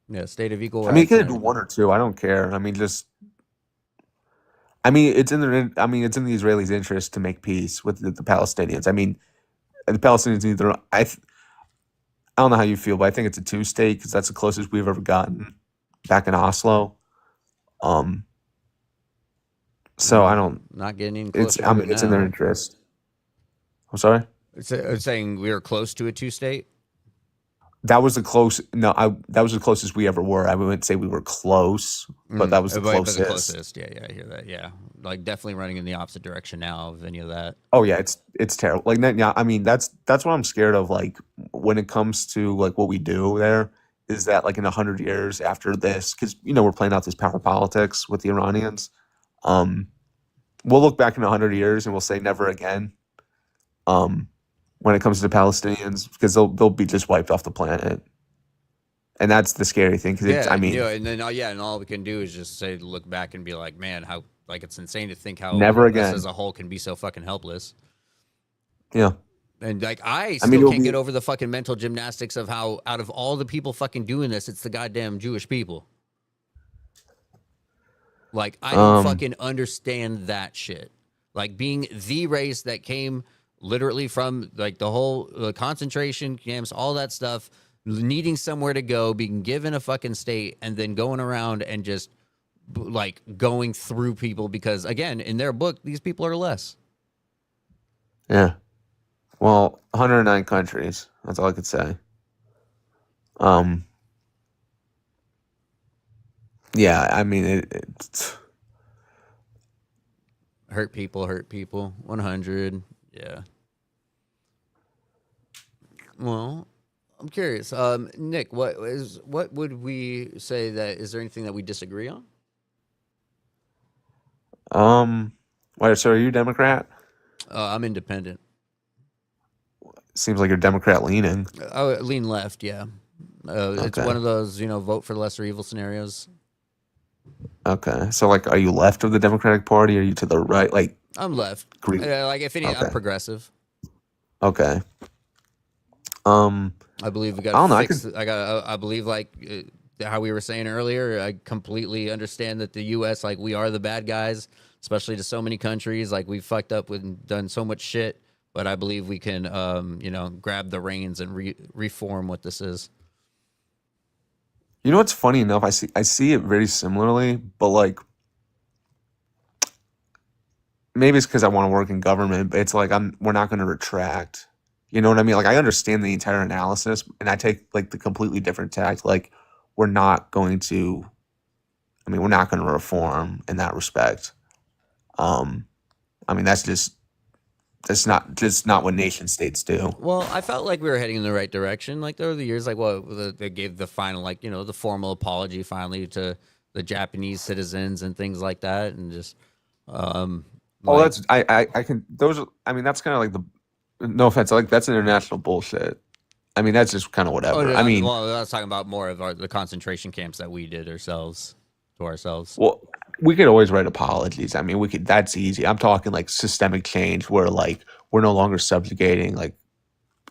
S2: Yeah, state of equal
S3: I mean, you
S2: rights and
S3: could do
S2: everything.
S3: one or two. I don't care. I mean, just I mean, it's in the I mean, it's in the Israelis' interest to make peace with the Palestinians. I mean, the Palestinians either I don't know how you feel, but I think it's a two-state because that's the closest we've ever gotten back in Oslo. Um, so I don't.
S2: Not getting any
S3: It's
S2: closer
S3: I
S2: to
S3: mean,
S2: it
S3: it's in their
S2: now.
S3: interest. I'm sorry.
S2: It's saying we are close to a two-state.
S3: That was the close. No, that was the closest we ever were. I wouldn't say we were close, but that was the
S2: But the
S3: closest.
S2: closest. Yeah, yeah, I hear that. Yeah, like definitely running in the opposite direction now of any of that.
S3: Oh yeah, it's terrible. Like yeah, I mean that's what I'm scared of. Like when it comes to like what we do there is that like in 100 years after this, because we're playing out this power politics with the Iranians. Um, we'll look back in 100 years and we'll say never again. Um, when it comes to the Palestinians, because they'll be just wiped off the planet, and that's the scary thing. Because
S2: Yeah,
S3: I mean,
S2: and then yeah, and all we can do is just say look back and be like, man, how like it's insane to think how
S3: never
S2: us as
S3: again.
S2: a whole can be so fucking helpless.
S3: Yeah,
S2: And like I
S3: I mean
S2: still
S3: it'll
S2: can't
S3: be
S2: get over the fucking mental gymnastics of how out of all the people fucking doing this, it's the goddamn Jewish people. Like I don't
S3: um
S2: fucking understand that shit. Like being the race that came literally from like the whole concentration camps, all that stuff, needing somewhere to go, being given a fucking state, and then going around and just like going through people because again, in their book, these people are less.
S3: yeah. Well, 109 countries. That's all I could say. Um, yeah. I mean it's
S2: Hurt people. 100. Yeah. Well, I'm curious. Nick, what would we say that is there anything that we disagree on?
S3: um. Wait, so are you Democrat?
S2: I'm independent.
S3: Seems like you're Democrat leaning.
S2: I lean left, yeah. It's
S3: Okay.
S2: one of those, vote for lesser evil scenarios.
S3: Okay. So like, are you left of the Democratic Party? Or are you to the right? Like
S2: I'm left.
S3: Green.
S2: Like if any, I'm
S3: Okay.
S2: progressive.
S3: Okay. Um.
S2: I believe we got
S3: I
S2: to
S3: don't know. I
S2: fix.
S3: could.
S2: I believe like how we were saying earlier. I completely understand that the U.S. like we are the bad guys, especially to so many countries. Like we fucked up with and done so much shit. But I believe we can, grab the reins and reform what this is.
S3: You know what's funny enough? I see it very similarly, but like maybe it's because I want to work in government. But it's like we're not going to retract. You know what I mean? Like I understand the entire analysis, and I take like the completely different tact. Like we're not going to. I mean, we're not going to reform in that respect. Um, I mean, that's not what nation states do.
S2: Well, I felt like we were heading in the right direction. Like over the years, like they gave the final, like the formal apology finally to the Japanese citizens and things like that, and just
S3: Oh,
S2: like
S3: that's I can those. I mean, that's kind of like the no offense, like that's international bullshit. I mean, that's just kind of
S2: oh
S3: whatever.
S2: no,
S3: I mean,
S2: well, I was talking about more of the concentration camps that we did ourselves to ourselves.
S3: well, we could always write apologies. I mean, we could. That's easy. I'm talking like systemic change, where like we're no longer subjugating like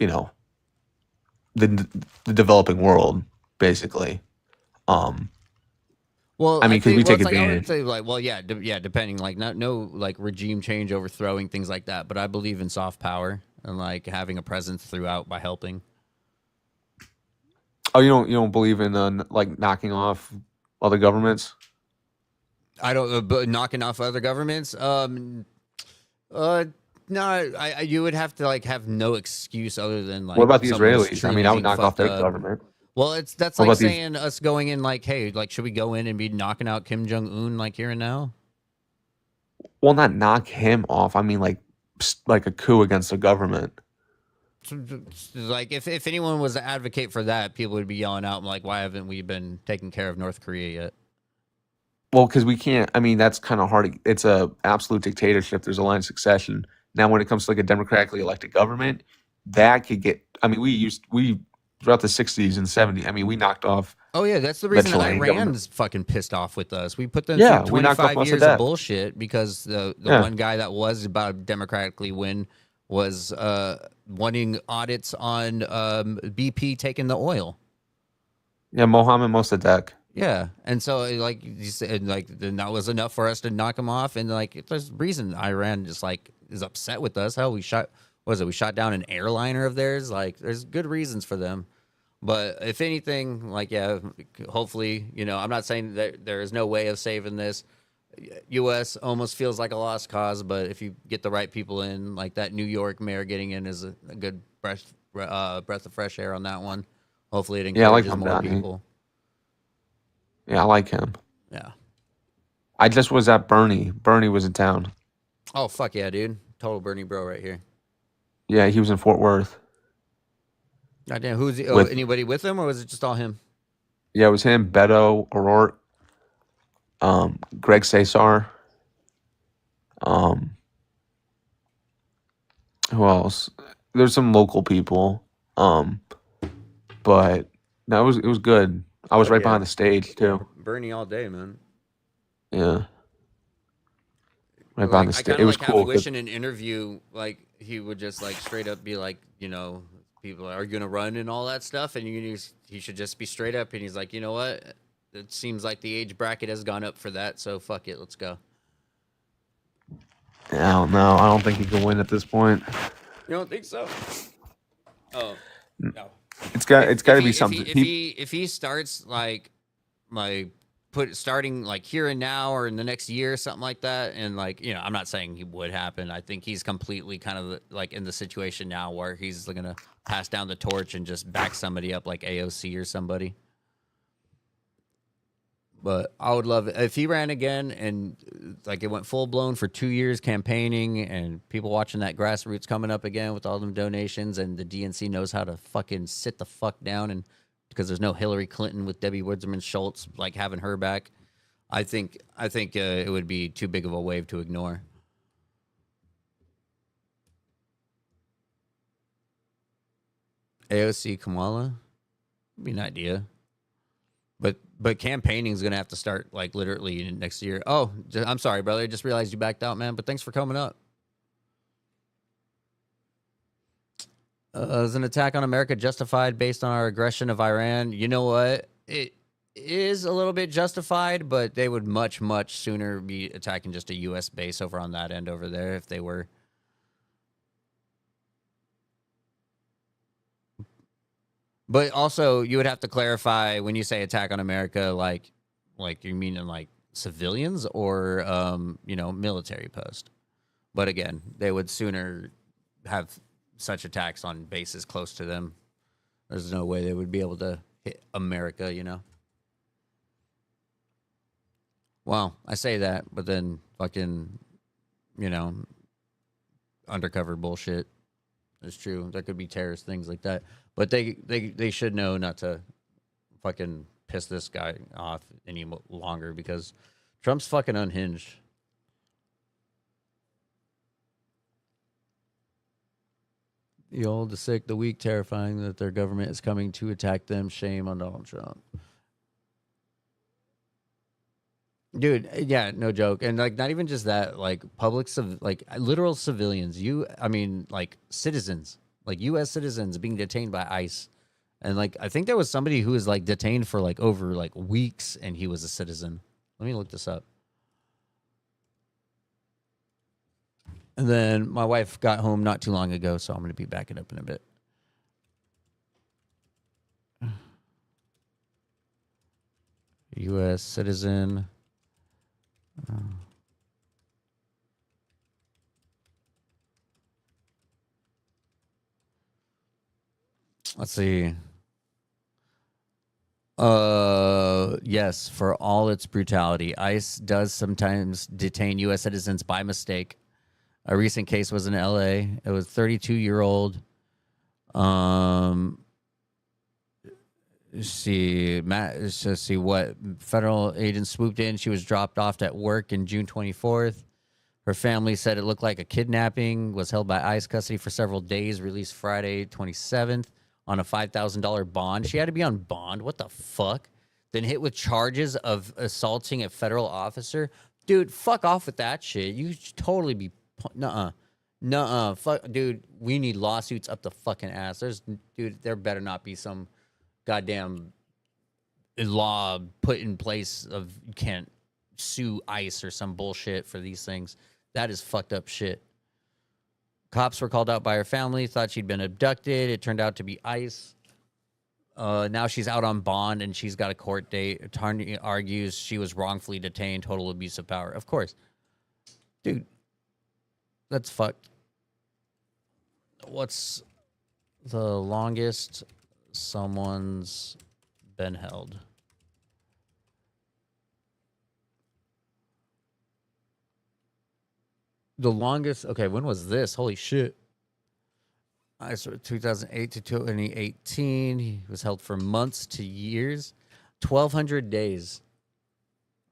S3: you know the the developing world, basically. Um,
S2: Well,
S3: I
S2: I
S3: mean, because we
S2: think well,
S3: take
S2: it's like I would
S3: advantage.
S2: say like well, yeah, yeah, depending like not no like regime change, overthrowing things like that. But I believe in soft power and like having a presence throughout by helping.
S3: Oh, you don't believe in like knocking off other governments?
S2: I don't but knocking off other governments. Uh, no, you would have to like have no excuse other than
S3: What
S2: like
S3: about the
S2: someone
S3: Israelis? I mean,
S2: extremely
S3: I would
S2: being
S3: knock off
S2: fucked
S3: their
S2: up.
S3: government.
S2: Well, that's
S3: What
S2: like
S3: about these?
S2: saying us going in like, hey, like should we go in and be knocking out Kim Jong Un like here and now?
S3: Well, not knock him off. I mean, like a coup against the government.
S2: Like if anyone was to advocate for that, people would be yelling out like, why haven't we been taking care of North Korea yet?
S3: Well, because we can't. I mean, that's kind of hard. It's a absolute dictatorship. There's a line of succession. Now, when it comes to like a democratically elected government, that could get. I mean, we throughout the '60s and '70s. I mean, we knocked off
S2: Oh yeah, that's the reason that
S3: Venezuelan government.
S2: Iran's fucking pissed off with us. We put them through
S3: Yeah, we knocked off
S2: 25
S3: most of
S2: years of
S3: that.
S2: bullshit because the
S3: Yeah,
S2: one guy that was about to democratically win was wanting audits on BP taking the oil.
S3: yeah. Mohammed Mossadegh.
S2: Yeah, and so like you said, like then that was enough for us to knock him off, and like there's reason Iran just like is upset with us. Hell, we shot what was it? We shot down an airliner of theirs. Like there's good reasons for them. But if anything, like yeah, hopefully I'm not saying that there is no way of saving this. U.S. almost feels like a lost cause, but if you get the right people in, like that New York mayor getting in is a good breath of fresh air on that one. Hopefully, it
S3: Yeah, I like
S2: encourages more
S3: Hamdani.
S2: people.
S3: Yeah, I like him.
S2: Yeah.
S3: I just was at Bernie. Bernie was in town.
S2: Oh fuck yeah, dude! Total Bernie bro right here.
S3: Yeah, he was in Fort Worth
S2: Goddamn, who's he? Oh,
S3: with.
S2: anybody with him, or was it just all him?
S3: Yeah, it was him, Beto O'Rourke, Greg Cesar. Um, who else? There's some local people. But no, it was good. I was
S2: Fuck
S3: right
S2: yeah,
S3: behind the stage too.
S2: Bernie all day, man.
S3: Yeah, right behind
S2: Like
S3: the
S2: I
S3: stage.
S2: kind
S3: It
S2: of
S3: was
S2: like have
S3: cool.
S2: wish in an interview, like he would just like straight up be like, people are gonna run and all that stuff, and he should just be straight up, and he's like, you know what? It seems like the age bracket has gone up for that, so fuck it, let's go.
S3: I don't know. I don't think he can win at this point.
S2: You don't think so? Oh no.
S3: It's got to be
S2: If
S3: something.
S2: he starts like starting like here and now or in the next year, something like that, and like I'm not saying he would happen. I think he's completely kind of like in the situation now where he's gonna pass down the torch and just back somebody up like AOC or somebody. But I would love it if he ran again and like it went full blown for 2 years campaigning and people watching that grassroots coming up again with all them donations, and the DNC knows how to fucking sit the fuck down, and because there's no Hillary Clinton with Debbie Wasserman Schultz like having her back. I think it would be too big of a wave to ignore. AOC Kamala would be an idea. But campaigning is gonna have to start like literally next year. Oh, I'm sorry, brother. I just realized you backed out, man. But thanks for coming up. Is an attack on America justified based on our aggression of Iran? You know what? It is a little bit justified, but they would much sooner be attacking just a U.S. base over on that end over there if they were. But also, you would have to clarify when you say attack on America, like you mean in like civilians or military post. But again, they would sooner have such attacks on bases close to them. There's no way they would be able to hit America, Well, I say that, but then fucking, undercover bullshit. It's true. There could be terrorist things like that. But they should know not to fucking piss this guy off any longer because Trump's fucking unhinged. The old, the sick, the weak, terrifying that their government is coming to attack them. Shame on Donald Trump. Dude, yeah, no joke. And like not even just that, like literal civilians. Like citizens, like US citizens being detained by ICE. And like I think there was somebody who was like detained for like over like weeks and he was a citizen. Let me look this up. And then my wife got home not too long ago, so I'm going to be backing up in a bit. US citizen. Let's see. Yes, for all its brutality, ICE does sometimes detain U.S. citizens by mistake. A recent case was in L.A. It was 32-year-old. see what federal agents swooped in. She was dropped off at work in June 24th. Her family said it looked like a kidnapping, was held by ICE custody for several days, released Friday 27th on a $5,000 bond. She had to be on bond. What the fuck? Then hit with charges of assaulting a federal officer. Dude, fuck off with that shit. You should totally be... Nuh-uh. Fuck, dude, we need lawsuits up the fucking ass. There better not be some goddamn law put in place of you can't sue ICE or some bullshit for these things. That is fucked up shit. Cops were called out by her family, thought she'd been abducted. It turned out to be ICE. Now she's out on bond and she's got a court date. Attorney argues she was wrongfully detained, total abuse of power. Of course. Dude, that's fucked. What's the longest someone's been held? The longest, okay, when was this? Holy shit. I saw 2008 to 2018. He was held for months to years, 1,200 days.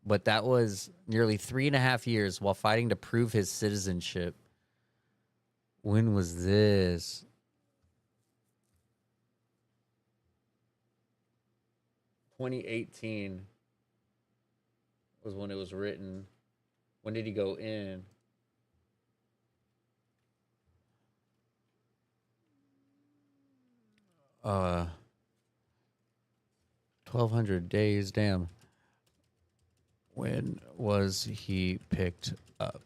S2: But that was nearly 3.5 years while fighting to prove his citizenship. When was this? (2018) was when it was written. When did he go in? Uh, 1,200 days, damn. When was he picked up?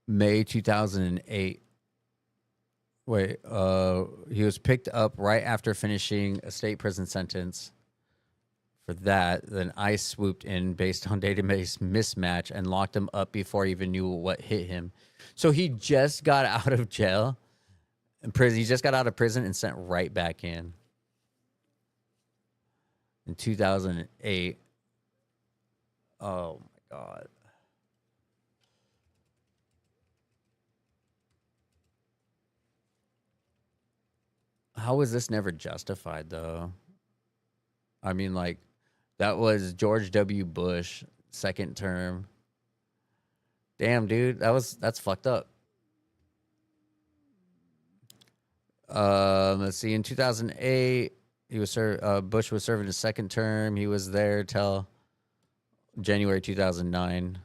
S2: May 2008. Wait, he was picked up right after finishing a state prison sentence. For that, then ICE swooped in based on database mismatch and locked him up before he even knew what hit him. So he just got out of jail, in prison. He just got out of prison and sent right back in 2008. Oh my God. How was this never justified, though? I mean, like, that was George W. Bush, second term. Damn, dude, that's fucked up. Let's see. In 2008, Bush was serving his second term. He was there till January 2009.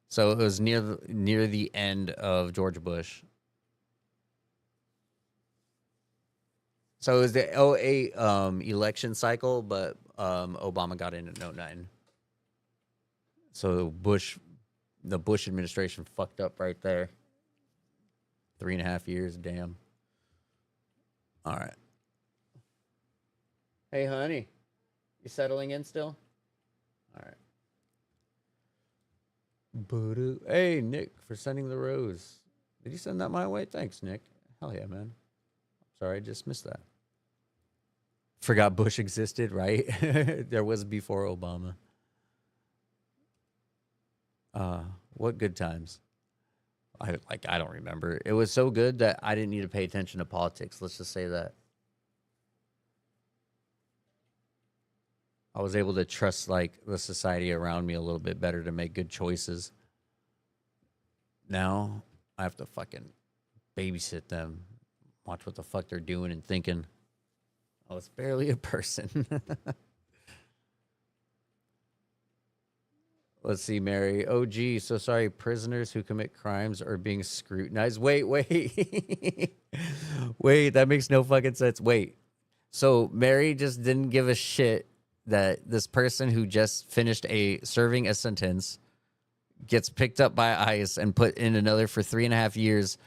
S2: So it was near the end of George Bush. So it was the 2008 election cycle, but Obama got in 2009. So the Bush administration fucked up right there. 3.5 years, damn. All right. Hey, honey, you settling in still? All right. Hey, Nick, for sending the rose. Did you send that my way? Thanks, Nick. Hell yeah, man. Sorry, I just missed that. Forgot Bush existed, right? There was before Obama. What good times. I don't remember. It was so good that I didn't need to pay attention to politics. Let's just say that. I was able to trust like the society around me a little bit better to make good choices. Now I have to fucking babysit them, watch what the fuck they're doing and thinking. I was barely a person. Let's see, Mary. Oh, gee, so sorry. Prisoners who commit crimes are being scrutinized. Wait. Wait, that makes no fucking sense. Wait. So Mary just didn't give a shit that this person who just finished serving a sentence gets picked up by ICE and put in another for 3.5 years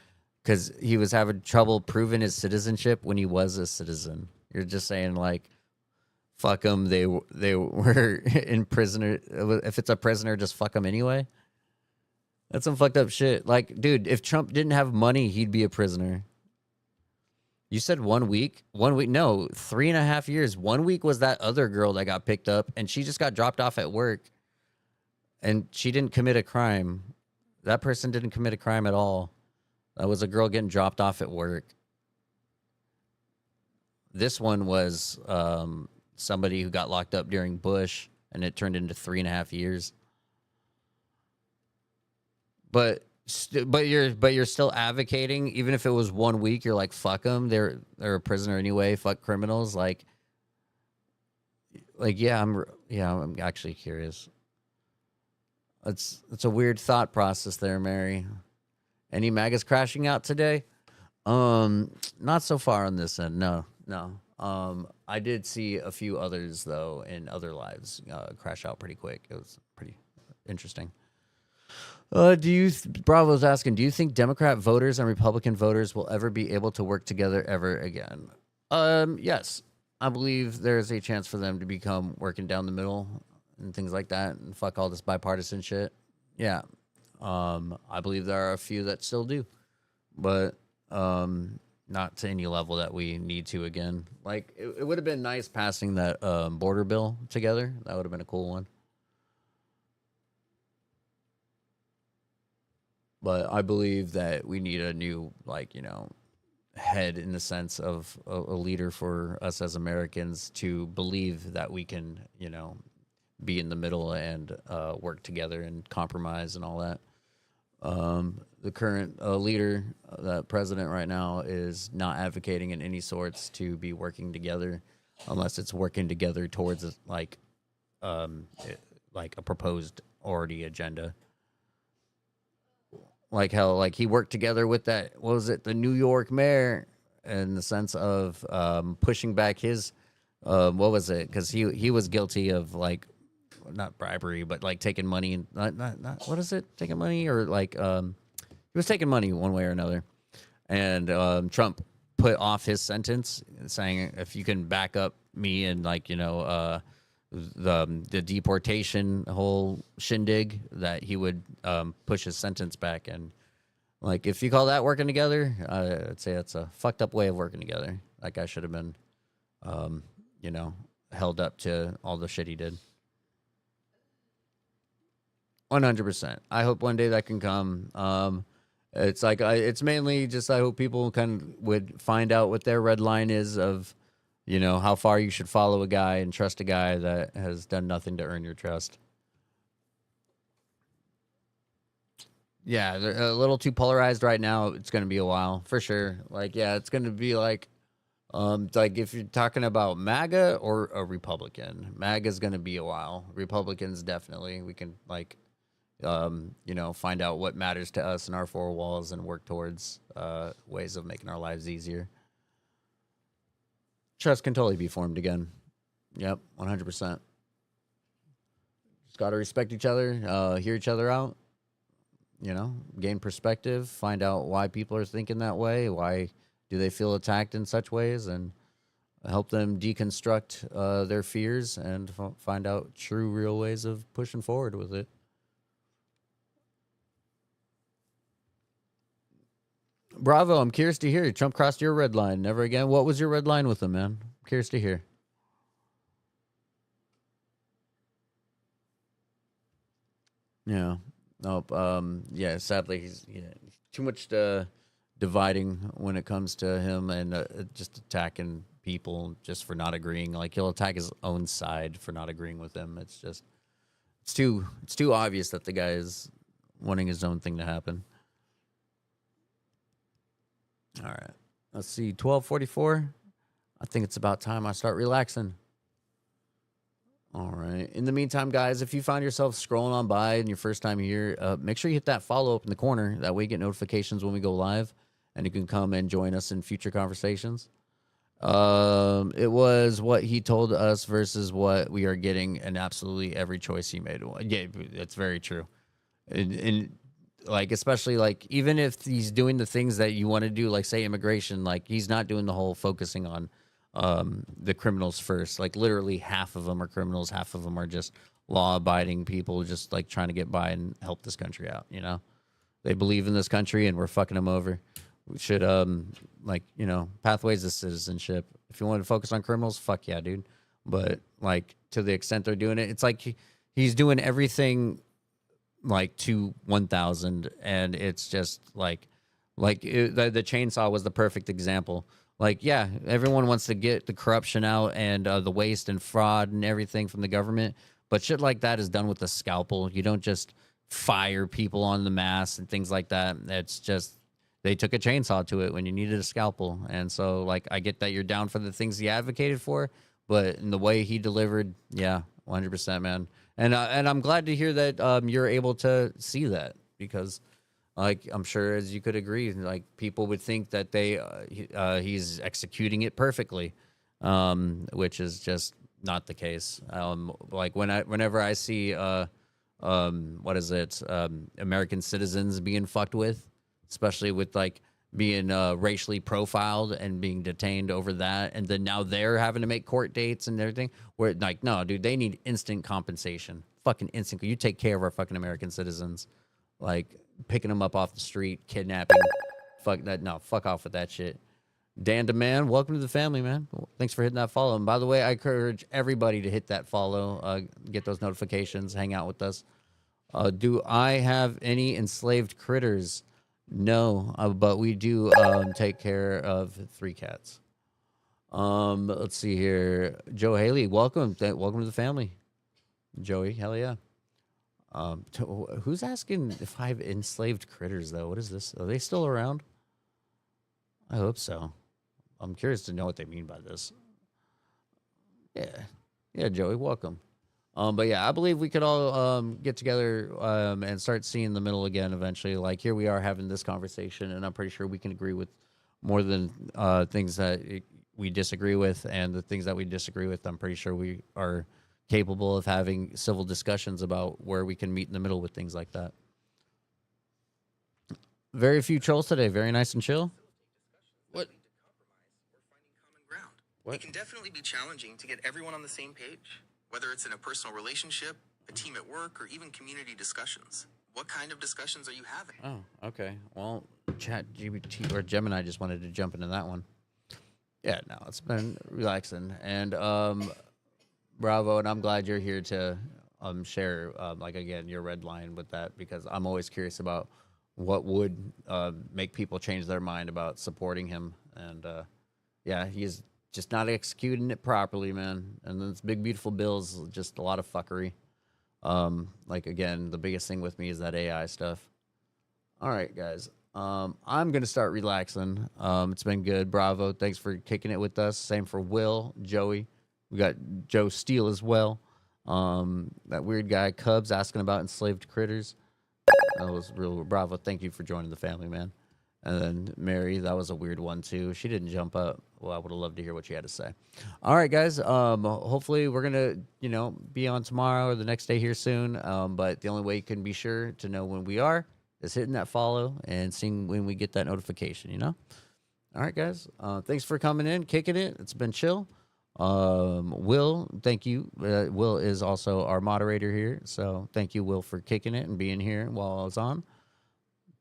S2: because he was having trouble proving his citizenship when he was a citizen. You're just saying, like, fuck them. They were in prisoner. If it's a prisoner, just fuck them anyway. That's some fucked up shit. Like, dude, if Trump didn't have money, he'd be a prisoner. You said 1 week? 1 week? No, 3.5 years. 1 week was that other girl that got picked up, and she just got dropped off at work, and she didn't commit a crime. that person didn't commit a crime at all. That was a girl getting dropped off at work. This one was somebody who got locked up during Bush, and it turned into 3.5 years. But you're still advocating, even if it was 1 week. You're like, fuck them. They're a prisoner anyway. Fuck criminals. Like yeah, I'm actually curious. It's a weird thought process there, Mary. Any MAGAs crashing out today? Not so far on this end. No. I did see a few others though in other lives crash out pretty quick. It was pretty interesting. Bravo's asking, do you think Democrat voters and Republican voters will ever be able to work together ever again? Yes. I believe there's a chance for them to become working down the middle and things like that, and fuck all this bipartisan shit. Yeah. I believe there are a few that still do, but not to any level that we need to again. Like, it would have been nice passing that border bill together. That would have been a cool one. But I believe that we need a new, head in the sense of a leader for us as Americans to believe that we can, be in the middle and work together and compromise and all that. The current leader, the president right now, is not advocating in any sorts to be working together unless it's working together towards a proposed already agenda. Like how he worked together with the New York mayor in the sense of pushing back his because he was guilty of not bribery but taking money and not what is it, taking money or he was taking money one way or another, and Trump put off his sentence saying if you can back up me and the deportation whole shindig, that he would push his sentence back. And if you call that working together, I'd say that's a fucked up way of working together. That guy should have been held up to all the shit he did. 100%. I hope one day that can come. It's mainly just I hope people kind of would find out what their red line is of how far you should follow a guy and trust a guy that has done nothing to earn your trust. Yeah, they're a little too polarized right now. It's going to be a while, for sure. It's going to be if you're talking about MAGA or a Republican. MAGA's going to be a while. Republicans, definitely. We can, find out what matters to us in our four walls and work towards ways of making our lives easier. Trust can totally be formed again. Yep, 100%. Just got to respect each other, hear each other out, gain perspective, find out why people are thinking that way, why do they feel attacked in such ways, and help them deconstruct their fears and find out true, real ways of pushing forward with it. Bravo, I'm curious to hear. Trump crossed your red line. Never again. What was your red line with him, man? I'm curious to hear. Yeah. Nope. Yeah, sadly, he's too much dividing when it comes to him and just attacking people just for not agreeing. He'll attack his own side for not agreeing with him. It's too obvious that the guy is wanting his own thing to happen. All right, let's see, 12:44. I think it's about time I start relaxing. All right. In the meantime, guys, if you find yourself scrolling on by and your first time here, make sure you hit that follow up in the corner. That way you get notifications when we go live, and you can come and join us in future conversations. It was what he told us versus what we are getting, and absolutely every choice he made. Yeah, that's very true. And especially even if he's doing the things that you want to do, say immigration, he's not doing the whole focusing on the criminals first. Literally half of them are criminals, half of them are just law-abiding people just trying to get by and help this country out. They believe in this country and we're fucking them over. We should pathways to citizenship. If you want to focus on criminals, fuck yeah, dude. But to the extent they're doing it, it's he's doing everything like to 1,000, and it's just the chainsaw was the perfect example. Like, yeah, everyone wants to get the corruption out and the waste and fraud and everything from the government, but shit like that is done with a scalpel. You don't just fire people on the mass and things like that. It's just they took a chainsaw to it when you needed a scalpel. And so, like, I get that you're down for the things he advocated for, but in the way he delivered, yeah, 100%, man. And I'm glad to hear that you're able to see that, because, like, I'm sure, as you could agree, like, people would think that he's executing it perfectly, which is just not the case. Like, whenever I see American citizens being fucked with, especially with, like, being racially profiled and being detained over that, and then now they're having to make court dates and everything, where, like, no, dude, they need instant compensation. Fucking instant. You take care of our fucking American citizens. Like, picking them up off the street, kidnapping. Fuck that. No, fuck off with that shit. Dan DeMan, welcome to the family, man. Thanks for hitting that follow. And by the way, I encourage everybody to hit that follow, get those notifications, hang out with us. Do I have any enslaved critters? No, but we do take care of 3 cats. Let's see here. Joe Haley, welcome. Welcome to the family. Joey, hell yeah. Who's asking if I have enslaved critters, though? What is this? Are they still around? I hope so. I'm curious to know what they mean by this. Yeah, Joey, welcome. But yeah, I believe we could all get together and start seeing the middle again eventually. Like, here we are having this conversation, and I'm pretty sure we can agree with more than things that we disagree with, and the things that we disagree with, I'm pretty sure we are capable of having civil discussions about where we can meet in the middle with things like that. Very few trolls today. Very nice and chill.
S4: What? It can definitely be challenging to get everyone on the same page, whether it's in a personal relationship, a team at work, or even community discussions. What kind of discussions are you having?
S2: Oh, okay. Well, ChatGPT or Gemini just wanted to jump into that one. Yeah, no, it's been relaxing. And bravo, and I'm glad you're here to share, like, again, your red line with that, because I'm always curious about what would make people change their mind about supporting him. And yeah, he's just not executing it properly, man. And then this big, beautiful bill's just a lot of fuckery. Like, again, the biggest thing with me is that AI stuff. All right, guys. I'm going to start relaxing. It's been good. Bravo. Thanks for kicking it with us. Same for Will, Joey. We got Joe Steele as well. That weird guy, Cubs, asking about enslaved critters. That was real. Bravo. Thank you for joining the family, man. And then Mary, that was a weird one, too. She didn't jump up. Well, I would have loved to hear what she had to say. All right, guys. Hopefully we're going to, be on tomorrow or the next day here soon. But the only way you can be sure to know when we are is hitting that follow and seeing when we get that notification, All right, guys. Thanks for coming in, kicking it. It's been chill. Will, thank you. Will is also our moderator here. So thank you, Will, for kicking it and being here while I was on.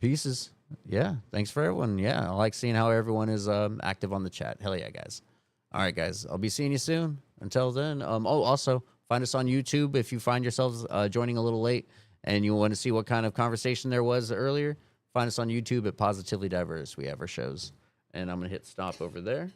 S2: Pieces. Yeah, thanks for everyone. Yeah, I like seeing how everyone is active on the chat. Hell yeah, guys. All right, guys. I'll be seeing you soon. Until then, also, find us on YouTube if you find yourselves joining a little late and you want to see what kind of conversation there was earlier. Find us on YouTube at Positively Diverse. We have our shows. And I'm going to hit stop over there.